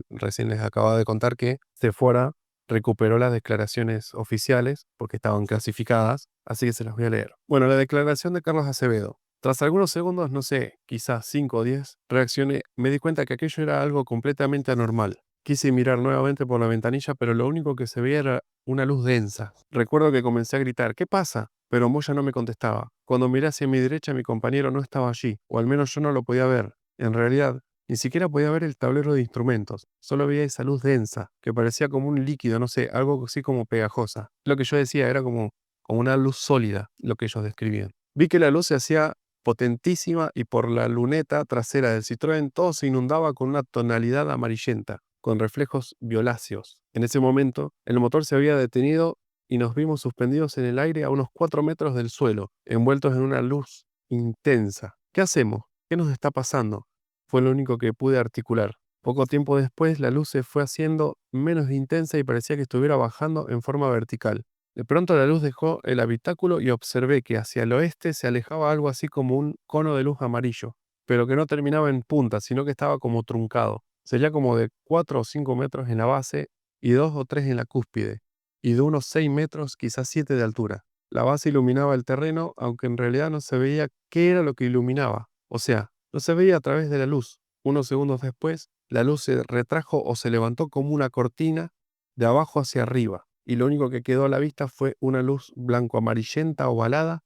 Recién les acababa de contar que Sephora recuperó las declaraciones oficiales porque estaban clasificadas, así que se las voy a leer. Bueno, la declaración de Carlos Acevedo. Tras algunos segundos, no sé, quizás 5 o 10, reaccioné, me di cuenta que aquello era algo completamente anormal. Quise mirar nuevamente por la ventanilla, pero lo único que se veía era una luz densa. Recuerdo que comencé a gritar, ¿qué pasa? Pero Moya no me contestaba. Cuando miré hacia mi derecha, mi compañero no estaba allí, o al menos yo no lo podía ver. En realidad, ni siquiera podía ver el tablero de instrumentos. Solo veía esa luz densa, que parecía como un líquido, no sé, algo así como pegajosa. Lo que yo decía era como una luz sólida, lo que ellos describían. Vi que la luz se hacía potentísima y por la luneta trasera del Citroën todo se inundaba con una tonalidad amarillenta, con reflejos violáceos. En ese momento, el motor se había detenido y nos vimos suspendidos en el aire a unos 4 metros del suelo, envueltos en una luz intensa. ¿Qué hacemos? ¿Qué nos está pasando? Fue lo único que pude articular. Poco tiempo después, la luz se fue haciendo menos intensa y parecía que estuviera bajando en forma vertical. De pronto la luz dejó el habitáculo y observé que hacia el oeste se alejaba algo así como un cono de luz amarillo, pero que no terminaba en punta, sino que estaba como truncado. Sería como de 4 o 5 metros en la base y 2 o 3 en la cúspide, y de unos 6 metros, quizás 7 de altura. La base iluminaba el terreno, aunque en realidad no se veía qué era lo que iluminaba. O sea, no se veía a través de la luz. Unos segundos después, la luz se retrajo o se levantó como una cortina de abajo hacia arriba, y lo único que quedó a la vista fue una luz blanco-amarillenta ovalada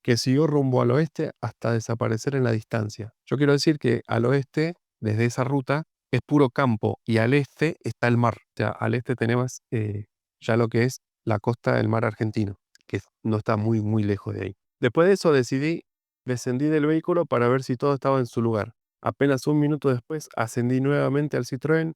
que siguió rumbo al oeste hasta desaparecer en la distancia. Yo quiero decir que al oeste, desde esa ruta, es puro campo y al este está el mar. O sea, al este tenemos ya lo que es la costa del mar argentino, que no está muy, muy lejos de ahí. Después de eso descendí del vehículo para ver si todo estaba en su lugar. Apenas un minuto después ascendí nuevamente al Citroën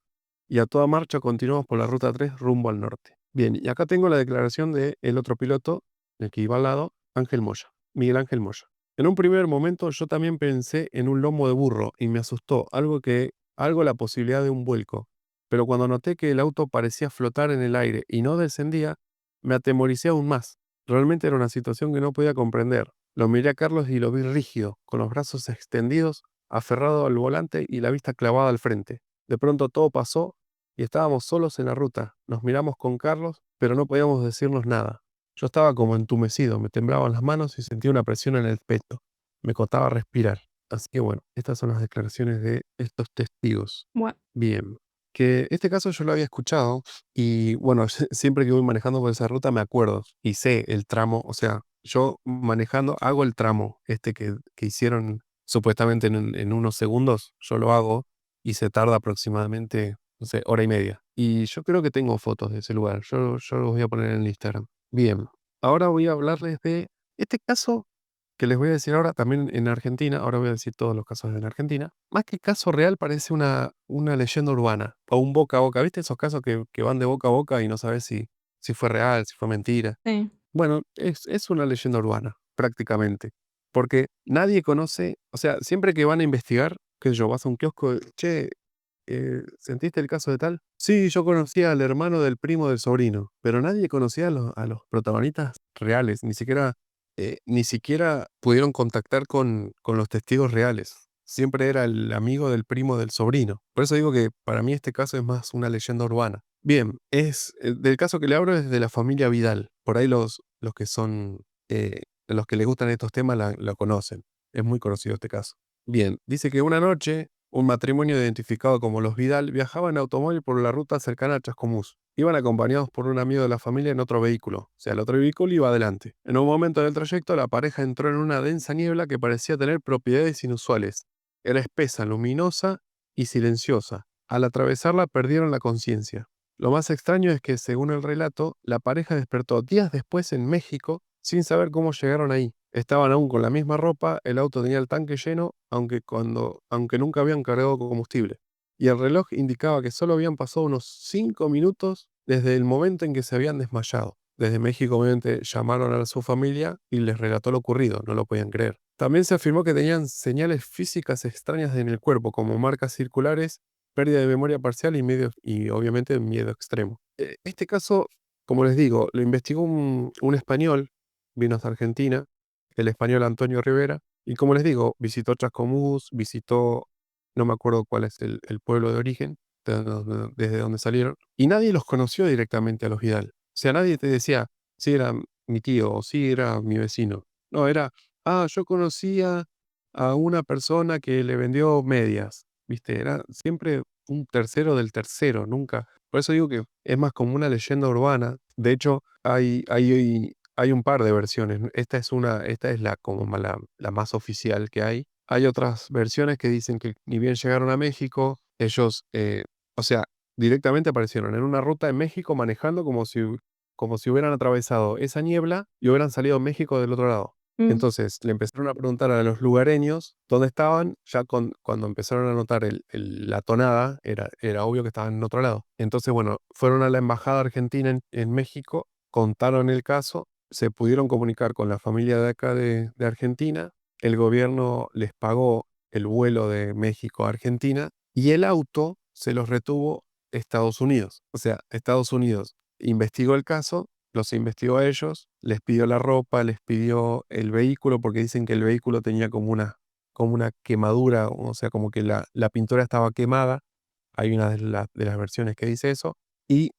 y a toda marcha continuamos por la ruta 3 rumbo al norte. Bien, y acá tengo la declaración del otro piloto, el que iba al lado, Ángel Moya, Miguel Ángel Moya. En un primer momento yo también pensé en un lomo de burro y me asustó, algo la posibilidad de un vuelco. Pero cuando noté que el auto parecía flotar en el aire y no descendía, me atemoricé aún más. Realmente era una situación que no podía comprender. Lo miré a Carlos y lo vi rígido, con los brazos extendidos, aferrado al volante y la vista clavada al frente. De pronto todo pasó y estábamos solos en la ruta. Nos miramos con Carlos, pero no podíamos decirnos nada. Yo estaba como entumecido, me temblaban las manos y sentía una presión en el pecho. Me costaba respirar. Así que bueno, estas son las declaraciones de estos testigos. Bueno, Bien, que este caso yo lo había escuchado y bueno, siempre que voy manejando por esa ruta me acuerdo y sé el tramo, o sea, yo manejando hago el tramo este que hicieron supuestamente en unos segundos, yo lo hago y se tarda aproximadamente, no sé, hora y media. Y yo creo que tengo fotos de ese lugar, yo los voy a poner en el Instagram. Bien, ahora voy a hablarles de este caso. que les voy a decir ahora, también en Argentina, ahora voy a decir todos los casos en Argentina, más que caso real parece una leyenda urbana o un boca a boca. ¿Viste esos casos que van de boca a boca y no sabes si fue real, si fue mentira? Sí. Bueno, es una leyenda urbana, prácticamente. Porque nadie conoce, o sea, siempre que van a investigar, qué sé yo, vas a un kiosco, che, ¿sentiste el caso de tal? Sí, yo conocía al hermano del primo del sobrino, pero nadie conocía a los protagonistas reales, ni siquiera pudieron contactar con los testigos reales. Siempre era el amigo del primo del sobrino. Por eso digo que para mí este caso es más una leyenda urbana. Bien, del caso que le hablo es de la familia Vidal. Por ahí los que son, los que les gustan estos temas lo conocen. Es muy conocido este caso. Bien, dice que una noche un matrimonio identificado como los Vidal viajaba en automóvil por la ruta cercana a Chascomús. Iban acompañados por un amigo de la familia en otro vehículo, o sea, el otro vehículo iba adelante. En un momento del trayecto, la pareja entró en una densa niebla que parecía tener propiedades inusuales. Era espesa, luminosa y silenciosa. Al atravesarla perdieron la conciencia. Lo más extraño es que, según el relato, la pareja despertó días después en México sin saber cómo llegaron ahí. Estaban aún con la misma ropa, el auto tenía el tanque lleno, aunque nunca habían cargado combustible. Y el reloj indicaba que solo habían pasado unos 5 minutos desde el momento en que se habían desmayado. Desde México, obviamente, llamaron a su familia y les relató lo ocurrido, no lo podían creer. También se afirmó que tenían señales físicas extrañas en el cuerpo, como marcas circulares, pérdida de memoria parcial y obviamente miedo extremo. Este caso, como les digo, lo investigó un español, vino hasta Argentina, el español Antonio Rivera, y como les digo, visitó Chascomús, visitó, no me acuerdo cuál es el pueblo de origen, desde donde salieron, y nadie los conoció directamente a los Vidal. O sea, nadie te decía, si era mi tío o si era mi vecino. No, era, yo conocía a una persona que le vendió medias, ¿viste? Era siempre un tercero del tercero, nunca. Por eso digo que es más como una leyenda urbana. De hecho, hay un par de versiones. Esta es como la más oficial que hay. Hay otras versiones que dicen que ni bien llegaron a México, ellos, o sea, directamente aparecieron en una ruta en México manejando como si hubieran atravesado esa niebla y hubieran salido a México del otro lado. Mm. Entonces le empezaron a preguntar a los lugareños dónde estaban, ya cuando empezaron a notar la tonada, era obvio que estaban en otro lado. Entonces, bueno, fueron a la embajada argentina en México, contaron el caso, se pudieron comunicar con la familia de acá de Argentina, el gobierno les pagó el vuelo de México a Argentina y el auto se los retuvo Estados Unidos. O sea, Estados Unidos investigó el caso, los investigó a ellos, les pidió la ropa, les pidió el vehículo, porque dicen que el vehículo tenía como una quemadura, o sea, como que la pintura estaba quemada. Hay una de las versiones que dice eso. Y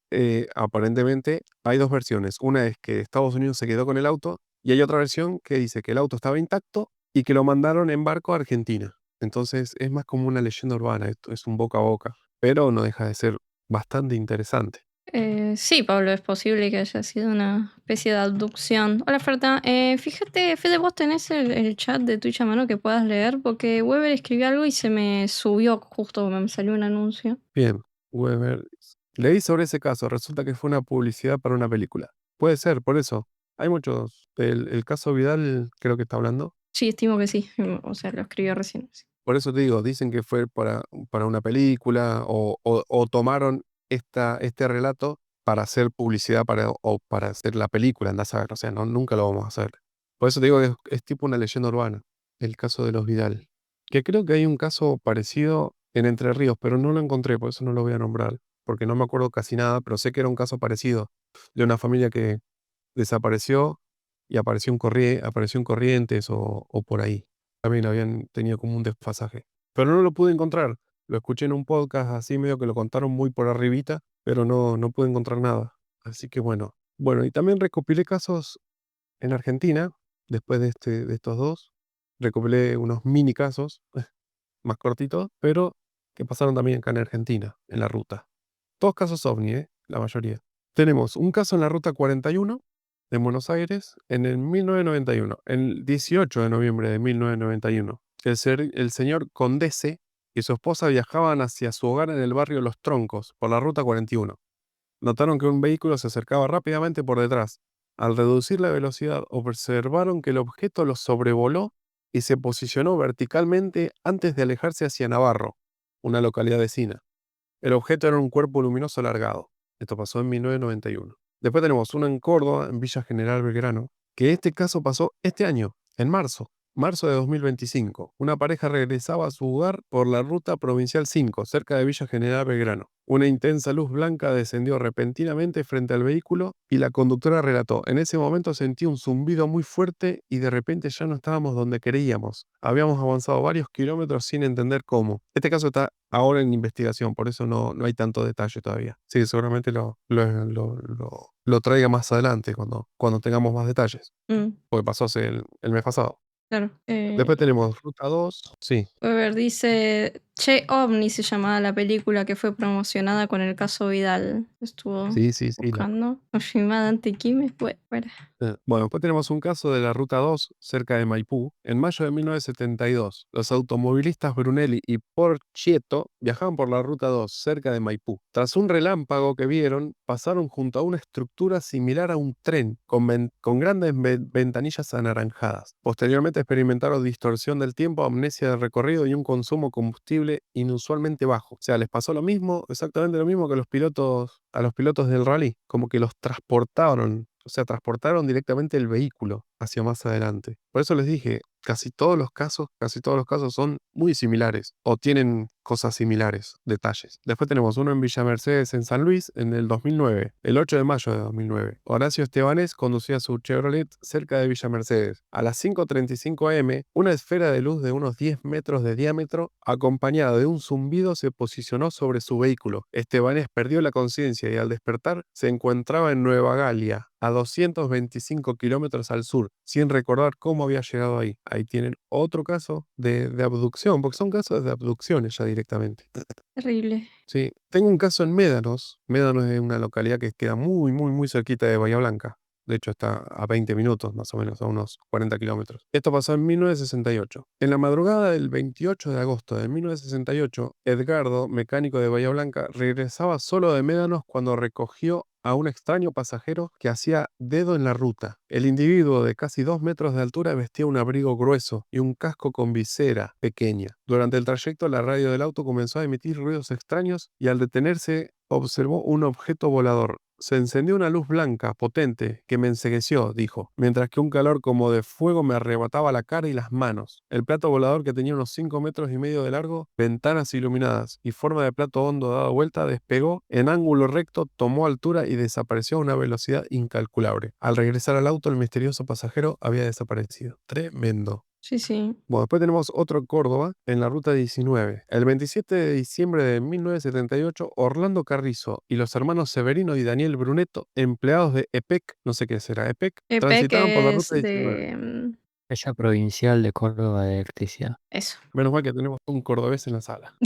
aparentemente hay dos versiones. Una es que Estados Unidos se quedó con el auto y hay otra versión que dice que el auto estaba intacto y que lo mandaron en barco a Argentina. Entonces es más como una leyenda urbana, esto es un boca a boca, pero no deja de ser bastante interesante. Sí, Pablo, es posible que haya sido una especie de abducción. Hola, Ferta. Fíjate, Fede, vos tenés el chat de Twitch a mano que puedas leer, porque Weber escribió algo y se me subió justo, me salió un anuncio. Bien, Weber. Leí sobre ese caso, resulta que fue una publicidad para una película. Puede ser, por eso. Hay muchos. El caso Vidal creo que está hablando. Sí, estimo que sí. O sea, lo escribió recién. Sí. Por eso te digo, dicen que fue para una película o tomaron este relato para hacer publicidad o para hacer la película, andás a ver, o sea, no, nunca lo vamos a hacer. Por eso te digo que es tipo una leyenda urbana, el caso de los Vidal. Que creo que hay un caso parecido en Entre Ríos, pero no lo encontré, por eso no lo voy a nombrar, porque no me acuerdo casi nada, pero sé que era un caso parecido de una familia que desapareció y apareció en Corrientes o por ahí. También habían tenido como un desfasaje. Pero no lo pude encontrar. Lo escuché en un podcast así medio que lo contaron muy por arribita, pero no pude encontrar nada. Así que bueno. Bueno, y también recopilé casos en Argentina, después de estos dos. Recopilé unos mini casos, más cortitos, pero que pasaron también acá en Argentina, en la ruta. Todos casos ovni, la mayoría. Tenemos un caso en la ruta 41 de Buenos Aires en el 1991, el 18 de noviembre de 1991. El señor Condese y su esposa viajaban hacia su hogar en el barrio Los Troncos, por la ruta 41. Notaron que un vehículo se acercaba rápidamente por detrás. Al reducir la velocidad, observaron que el objeto los sobrevoló y se posicionó verticalmente antes de alejarse hacia Navarro, una localidad vecina. El objeto era un cuerpo luminoso alargado. Esto pasó en 1991. Después tenemos uno en Córdoba, en Villa General Belgrano, que este caso pasó este año, en marzo de 2025. Una pareja regresaba a su hogar por la ruta provincial 5, cerca de Villa General Belgrano. Una intensa luz blanca descendió repentinamente frente al vehículo y la conductora relató: en ese momento sentí un zumbido muy fuerte y de repente ya no estábamos donde creíamos. Habíamos avanzado varios kilómetros sin entender cómo. Este caso está ahora en investigación, por eso no hay tanto detalle todavía. Sí, seguramente lo traiga más adelante cuando tengamos más detalles, Mm, porque pasó hace el mes pasado. claro. Después tenemos Ruta 2. Sí, A ver, dice Che Ovni se llamaba la película que fue promocionada con el caso Vidal. Estuvo sí. buscando. Oshima Dante Kime. Fuera. Bueno, después tenemos un caso de la Ruta 2 cerca de Maipú. En mayo de 1972, los automovilistas Brunelli y Porchietto viajaban por la Ruta 2 cerca de Maipú. Tras un relámpago que vieron, pasaron junto a una estructura similar a un tren con grandes ventanillas anaranjadas. Posteriormente experimentaron distorsión del tiempo, amnesia del recorrido y un consumo de combustible inusualmente bajo. O sea, les pasó lo mismo, exactamente lo mismo que a los pilotos del rally, como que los transportaron. O sea, transportaron directamente el vehículo hacia más adelante. Por eso les dije, casi todos los casos son muy similares o tienen cosas similares, detalles. Después tenemos uno en Villa Mercedes, en San Luis, en el 2009, el 8 de mayo de 2009. Horacio Estebanés conducía su Chevrolet cerca de Villa Mercedes. A las 5:35 am, una esfera de luz de unos 10 metros de diámetro, acompañada de un zumbido, se posicionó sobre su vehículo. Estebanés perdió la conciencia y al despertar se encontraba en Nueva Galia, a 225 kilómetros al sur, sin recordar cómo había llegado ahí. Ahí tienen otro caso de abducción, porque son casos de abducciones ya directamente. Terrible. Sí, tengo un caso en Médanos. Médanos es una localidad que queda muy cerquita de Bahía Blanca. De hecho, está a 20 minutos, más o menos, a unos 40 kilómetros. Esto pasó en 1968. En la madrugada del 28 de agosto de 1968, Edgardo, mecánico de Bahía Blanca, regresaba solo de Médanos cuando recogió a un extraño pasajero que hacía dedo en la ruta. El individuo de casi 2 metros de altura vestía un abrigo grueso y un casco con visera pequeña. Durante el trayecto, la radio del auto comenzó a emitir ruidos extraños y al detenerse observó un objeto volador. Se encendió una luz blanca, potente, que me encegueció, dijo, mientras que un calor como de fuego me arrebataba la cara y las manos. El plato volador, que tenía unos 5 metros y medio de largo, ventanas iluminadas y forma de plato hondo dado vuelta, despegó en ángulo recto, tomó altura y desapareció a una velocidad incalculable. Al regresar al auto, el misterioso pasajero había desaparecido. Tremendo. Sí. Bueno, después tenemos otro en Córdoba, en la ruta 19. El 27 de diciembre de 1978, Orlando Carrizo y los hermanos Severino y Daniel Brunetto, empleados de EPEC, no sé qué será EPEC, EP transitaban por la que es ruta 19. de... Ella provincial de Córdoba de Electricidad. Eso. Menos mal que tenemos un cordobés en la sala.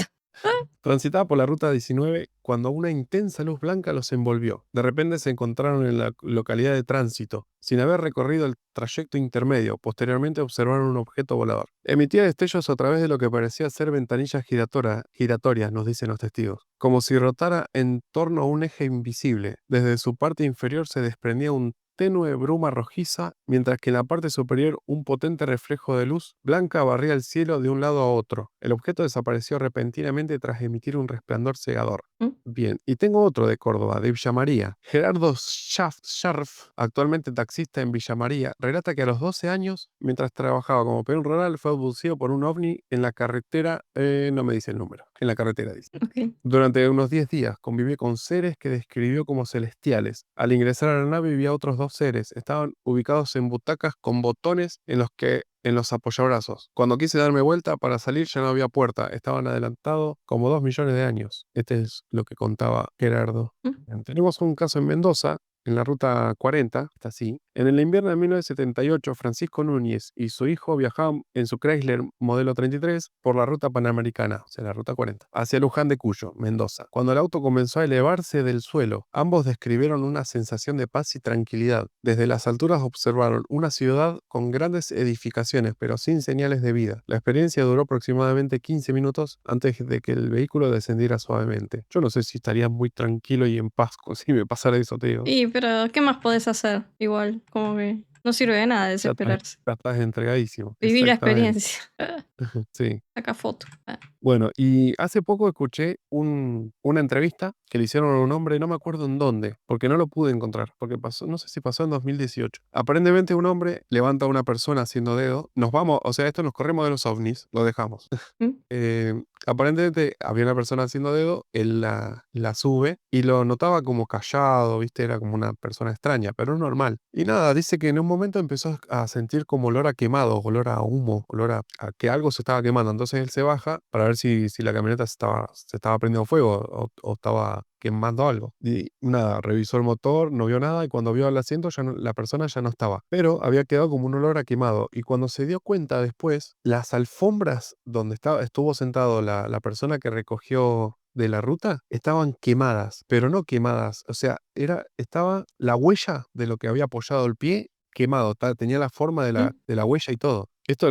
Transitaba por la ruta 19 cuando una intensa luz blanca los envolvió. De repente se encontraron en la localidad de tránsito, sin haber recorrido el trayecto intermedio. Posteriormente observaron un objeto volador. Emitía destellos a través de lo que parecía ser ventanillas giratorias, nos dicen los testigos, como si rotara en torno a un eje invisible. Desde su parte inferior se desprendía un tenue bruma rojiza, mientras que en la parte superior un potente reflejo de luz blanca barría el cielo de un lado a otro. El objeto desapareció repentinamente tras emitir un resplandor cegador. ¿Mm? Bien, y tengo otro de Córdoba, de Villa María. Gerardo Scharf, actualmente taxista en Villa María, relata que a los 12 años, mientras trabajaba como peón rural, fue abducido por un ovni en la carretera, no me dice el número, en la carretera dice. Ok. Durante unos 10 días convivió con seres que describió como celestiales. Al ingresar a la nave vio a otros dos seres. Estaban ubicados en butacas con botones en los apoyabrazos. Cuando quise darme vuelta para salir ya no había puerta. Estaban adelantados como 2 millones de años. Este es lo que contaba Gerardo. ¿Mm? Bien, tenemos un caso en Mendoza, en la ruta 40, está así. En el invierno de 1978, Francisco Núñez y su hijo viajaban en su Chrysler modelo 33 por la ruta panamericana, o sea, la ruta 40, hacia Luján de Cuyo, Mendoza. Cuando el auto comenzó a elevarse del suelo, ambos describieron una sensación de paz y tranquilidad. Desde las alturas observaron una ciudad con grandes edificaciones, pero sin señales de vida. La experiencia duró aproximadamente 15 minutos antes de que el vehículo descendiera suavemente. Yo no sé si estaría muy tranquilo y en paz si me pasara eso, te digo. Y pero ¿qué más podés hacer? Igual, como que no sirve de nada Ya estás, desesperarse. ya estás entregadísimo. Viví la Exactamente. experiencia. Sí. Saca foto. Bueno, y hace poco escuché una entrevista que le hicieron a un hombre, no me acuerdo en dónde, porque no lo pude encontrar, porque pasó, no sé si pasó en 2018. Aparentemente un hombre levanta a una persona haciendo dedo, nos vamos, o sea, esto nos corremos de los ovnis, lo dejamos. ¿Mm? Aparentemente había una persona haciendo dedo, él la sube y lo notaba como callado, ¿viste? Era como una persona extraña, pero normal. Y nada, dice que en un momento empezó a sentir como olor a quemado, olor a humo, olor a que algo se estaba quemando. Entonces él se baja para ver si la camioneta se estaba prendiendo fuego o estaba quemando algo. Y nada, revisó el motor, no vio nada y cuando vio el asiento la persona ya no estaba. Pero había quedado como un olor a quemado. Y cuando se dio cuenta después, las alfombras donde estuvo sentado la persona que recogió de la ruta estaban quemadas, pero no quemadas. O sea, estaba la huella de lo que había apoyado el pie quemado. Tenía la forma de la, ¿Mm? de la huella y todo. Esto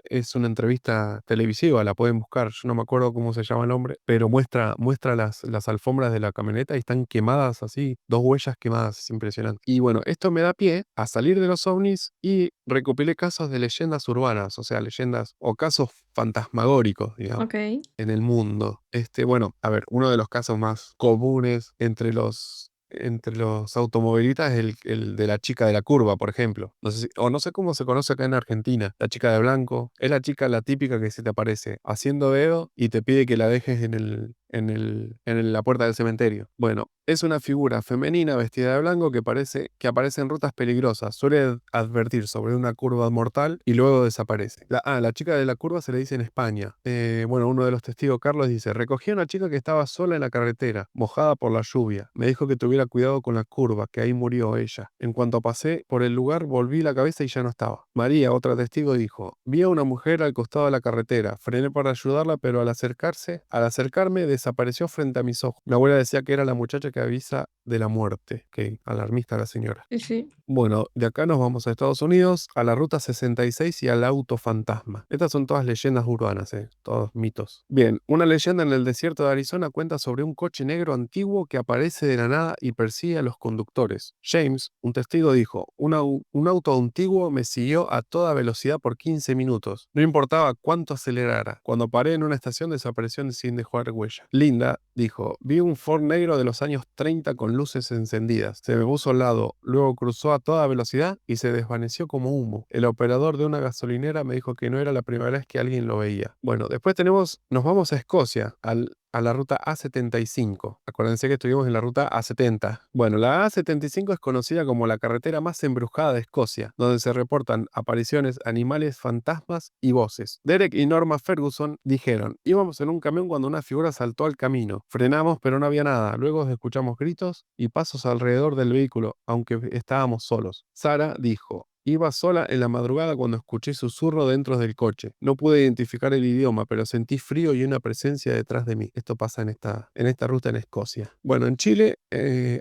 es una entrevista televisiva, la pueden buscar. Yo no me acuerdo cómo se llama el hombre, pero muestra las alfombras de la camioneta y están quemadas así, dos huellas quemadas, es impresionante. Y bueno, esto me da pie a salir de los ovnis y recopilé casos de leyendas urbanas, o sea, leyendas o casos fantasmagóricos, digamos, Ok. en el mundo. Bueno, a ver, uno de los casos más comunes entre los automovilistas es el de la chica de la curva, por ejemplo. No sé cómo se conoce acá en Argentina. La chica de blanco. Es la chica, la típica que se te aparece haciendo dedo y te pide que la dejes en la puerta del cementerio. Bueno, es una figura femenina vestida de blanco que aparece en rutas peligrosas. Suele advertir sobre una curva mortal y luego desaparece. La chica de la curva se le dice en España. Bueno, uno de los testigos, Carlos, dice: recogí a una chica que estaba sola en la carretera, mojada por la lluvia. Me dijo que tuviera cuidado con la curva, que ahí murió ella. En cuanto pasé por el lugar, volví la cabeza y ya no estaba. María, otra testigo, dijo: vi a una mujer al costado de la carretera. Frené para ayudarla, pero al acercarme, desapareció frente a mis ojos. Mi abuela decía que era la muchacha que avisa de la muerte. Qué alarmista la señora. Sí, sí. Bueno, de acá nos vamos a Estados Unidos, a la Ruta 66 y al auto fantasma. Estas son todas leyendas urbanas, todos mitos. Bien, una leyenda en el desierto de Arizona cuenta sobre un coche negro antiguo que aparece de la nada y persigue a los conductores. James, un testigo, dijo: un auto antiguo me siguió a toda velocidad por 15 minutos. No importaba cuánto acelerara. Cuando paré en una estación desapareció sin dejar huella. Linda dijo: vi un Ford negro de los años 30 con luces encendidas. Se me puso al lado, luego cruzó a toda velocidad y se desvaneció como humo. El operador de una gasolinera me dijo que no era la primera vez que alguien lo veía. Bueno, después nos vamos a Escocia, a la ruta A75. Acuérdense que estuvimos en la ruta A70. Bueno, la A75 es conocida como la carretera más embrujada de Escocia, donde se reportan apariciones, animales, fantasmas y voces. Derek y Norma Ferguson dijeron: íbamos en un camión cuando una figura saltó al camino. Frenamos, pero no había nada. Luego escuchamos gritos y pasos alrededor del vehículo, aunque estábamos solos. Sara dijo: iba sola en la madrugada cuando escuché susurro dentro del coche. No pude identificar el idioma, pero sentí frío y una presencia detrás de mí. Esto pasa en esta ruta en Escocia. Bueno, en Chile,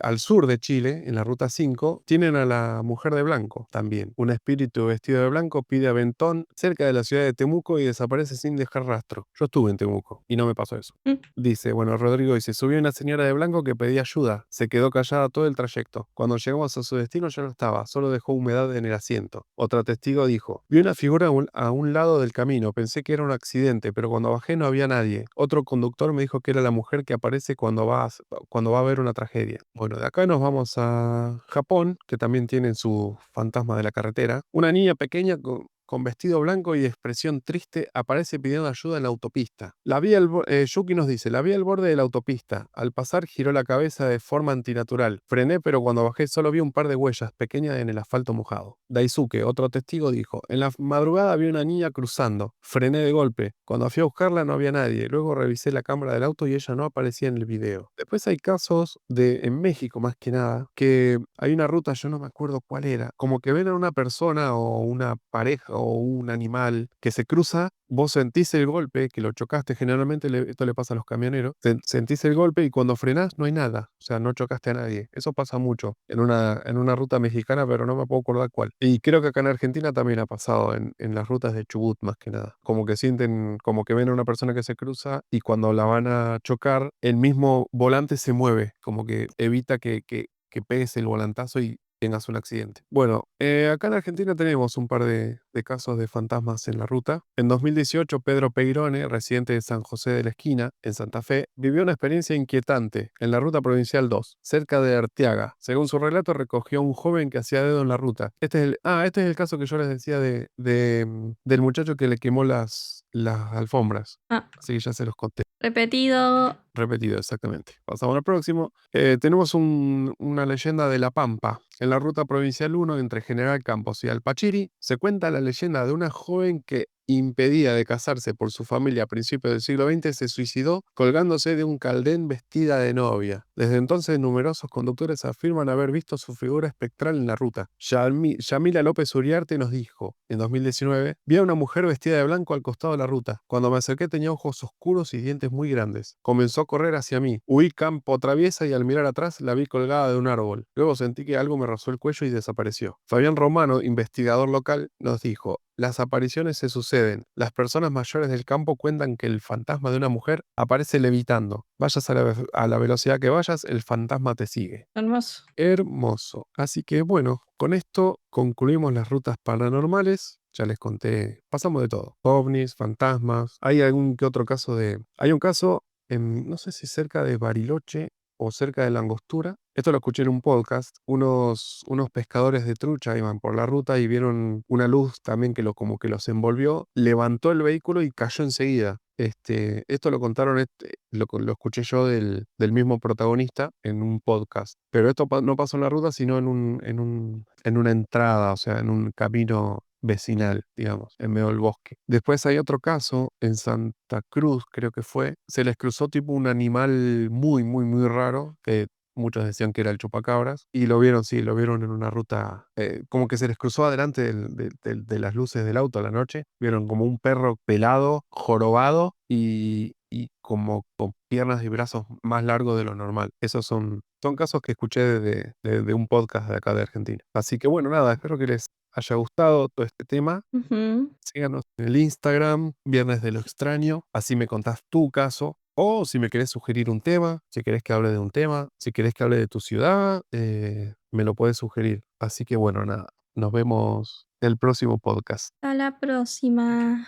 al sur de Chile, en la ruta 5, tienen a la mujer de blanco también. Un espíritu vestido de blanco pide aventón cerca de la ciudad de Temuco y desaparece sin dejar rastro. Yo estuve en Temuco y no me pasó eso. ¿Mm? Dice, bueno, Rodrigo dice: subió una señora de blanco que pedía ayuda. Se quedó callada todo el trayecto. Cuando llegamos a su destino ya no estaba, solo dejó humedad en el asiento. Otra testigo dijo: vi una figura a un lado del camino, pensé que era un accidente, pero cuando bajé no había nadie. Otro conductor me dijo que era la mujer que aparece cuando va a haber una tragedia. Bueno, de acá nos vamos a Japón, que también tienen su fantasma de la carretera. Una niña pequeña con vestido blanco y expresión triste, aparece pidiendo ayuda en la autopista. Yuki nos dice: la vi al borde de la autopista. Al pasar giró la cabeza de forma antinatural. Frené, pero cuando bajé solo vi un par de huellas pequeñas en el asfalto mojado. Daisuke, otro testigo, dijo: en la madrugada vi una niña cruzando. Frené de golpe. Cuando fui a buscarla no había nadie. Luego revisé la cámara del auto y ella no aparecía en el video. Después hay casos en México más que nada, que hay una ruta, yo no me acuerdo cuál era, como que ven a una persona o una pareja o un animal que se cruza, vos sentís el golpe, que lo chocaste, generalmente esto le pasa a los camioneros, sentís el golpe y cuando frenás no hay nada, o sea, no chocaste a nadie. Eso pasa mucho en una ruta mexicana, pero no me puedo acordar cuál. Y creo que acá en Argentina también ha pasado en las rutas de Chubut más que nada. Como que sienten, como que ven a una persona que se cruza y cuando la van a chocar, el mismo volante se mueve, como que evita que que pegues el volantazo y tengas un accidente. Bueno, acá en Argentina tenemos un par de casos de fantasmas en la ruta. En 2018, Pedro Peirone, residente de San José de la Esquina, en Santa Fe, vivió una experiencia inquietante en la ruta provincial 2, cerca de Arteaga. Según su relato, recogió a un joven que hacía dedo en la ruta. Este es el caso que yo les decía del muchacho que le quemó las alfombras. Ah, Así que ya se los conté. repetido. Repetido, exactamente. Pasamos al próximo. Tenemos una leyenda de La Pampa. En la ruta provincial 1, entre General Campos y Alpachiri, se cuenta la leyenda de una joven que, impedida de casarse por su familia a principios del siglo XX, se suicidó colgándose de un caldén vestida de novia. Desde entonces, numerosos conductores afirman haber visto su figura espectral en la ruta. Yamila López Uriarte nos dijo, en 2019, vi a una mujer vestida de blanco al costado de la ruta. Cuando me acerqué tenía ojos oscuros y dientes muy grandes. Comenzó a correr hacia mí. Huí campo traviesa y al mirar atrás la vi colgada de un árbol. Luego sentí que algo me rozó el cuello y desapareció. Fabián Romano, investigador local, nos dijo, las apariciones se suceden. Las personas mayores del campo cuentan que el fantasma de una mujer aparece levitando. Vayas a la velocidad que vayas, el fantasma te sigue. Hermoso. Hermoso. Así que bueno, con esto concluimos las rutas paranormales. Ya les conté, pasamos de todo. OVNIs, fantasmas. Hay algún que otro caso Hay un caso, no sé si cerca de Bariloche o cerca de la Angostura. Esto lo escuché en un podcast. Unos pescadores de trucha iban por la ruta y vieron una luz también que como que los envolvió. Levantó el vehículo y cayó enseguida. Esto lo contaron, lo escuché yo del mismo protagonista en un podcast. Pero esto no pasó en la ruta, sino en una entrada, o sea, en un camino vecinal, digamos, en medio del bosque. Después hay otro caso en Santa Cruz, creo que fue. Se les cruzó tipo un animal muy, muy, muy raro, que muchos decían que era el chupacabras, y lo vieron, sí, lo vieron en una ruta, como que se les cruzó adelante de las luces del auto a la noche. Vieron como un perro pelado, jorobado y como con piernas y brazos más largos de lo normal. Esos son casos que escuché de un podcast de acá de Argentina. Así que bueno, nada, espero que les haya gustado todo este tema. Ujú. Síganos en el Instagram, Viernes de lo Extraño. Así me contás tu caso. O si me querés sugerir un tema, si querés que hable de un tema, si querés que hable de tu ciudad, me lo puedes sugerir. Así que bueno, nada, nos vemos el próximo podcast. Hasta la próxima.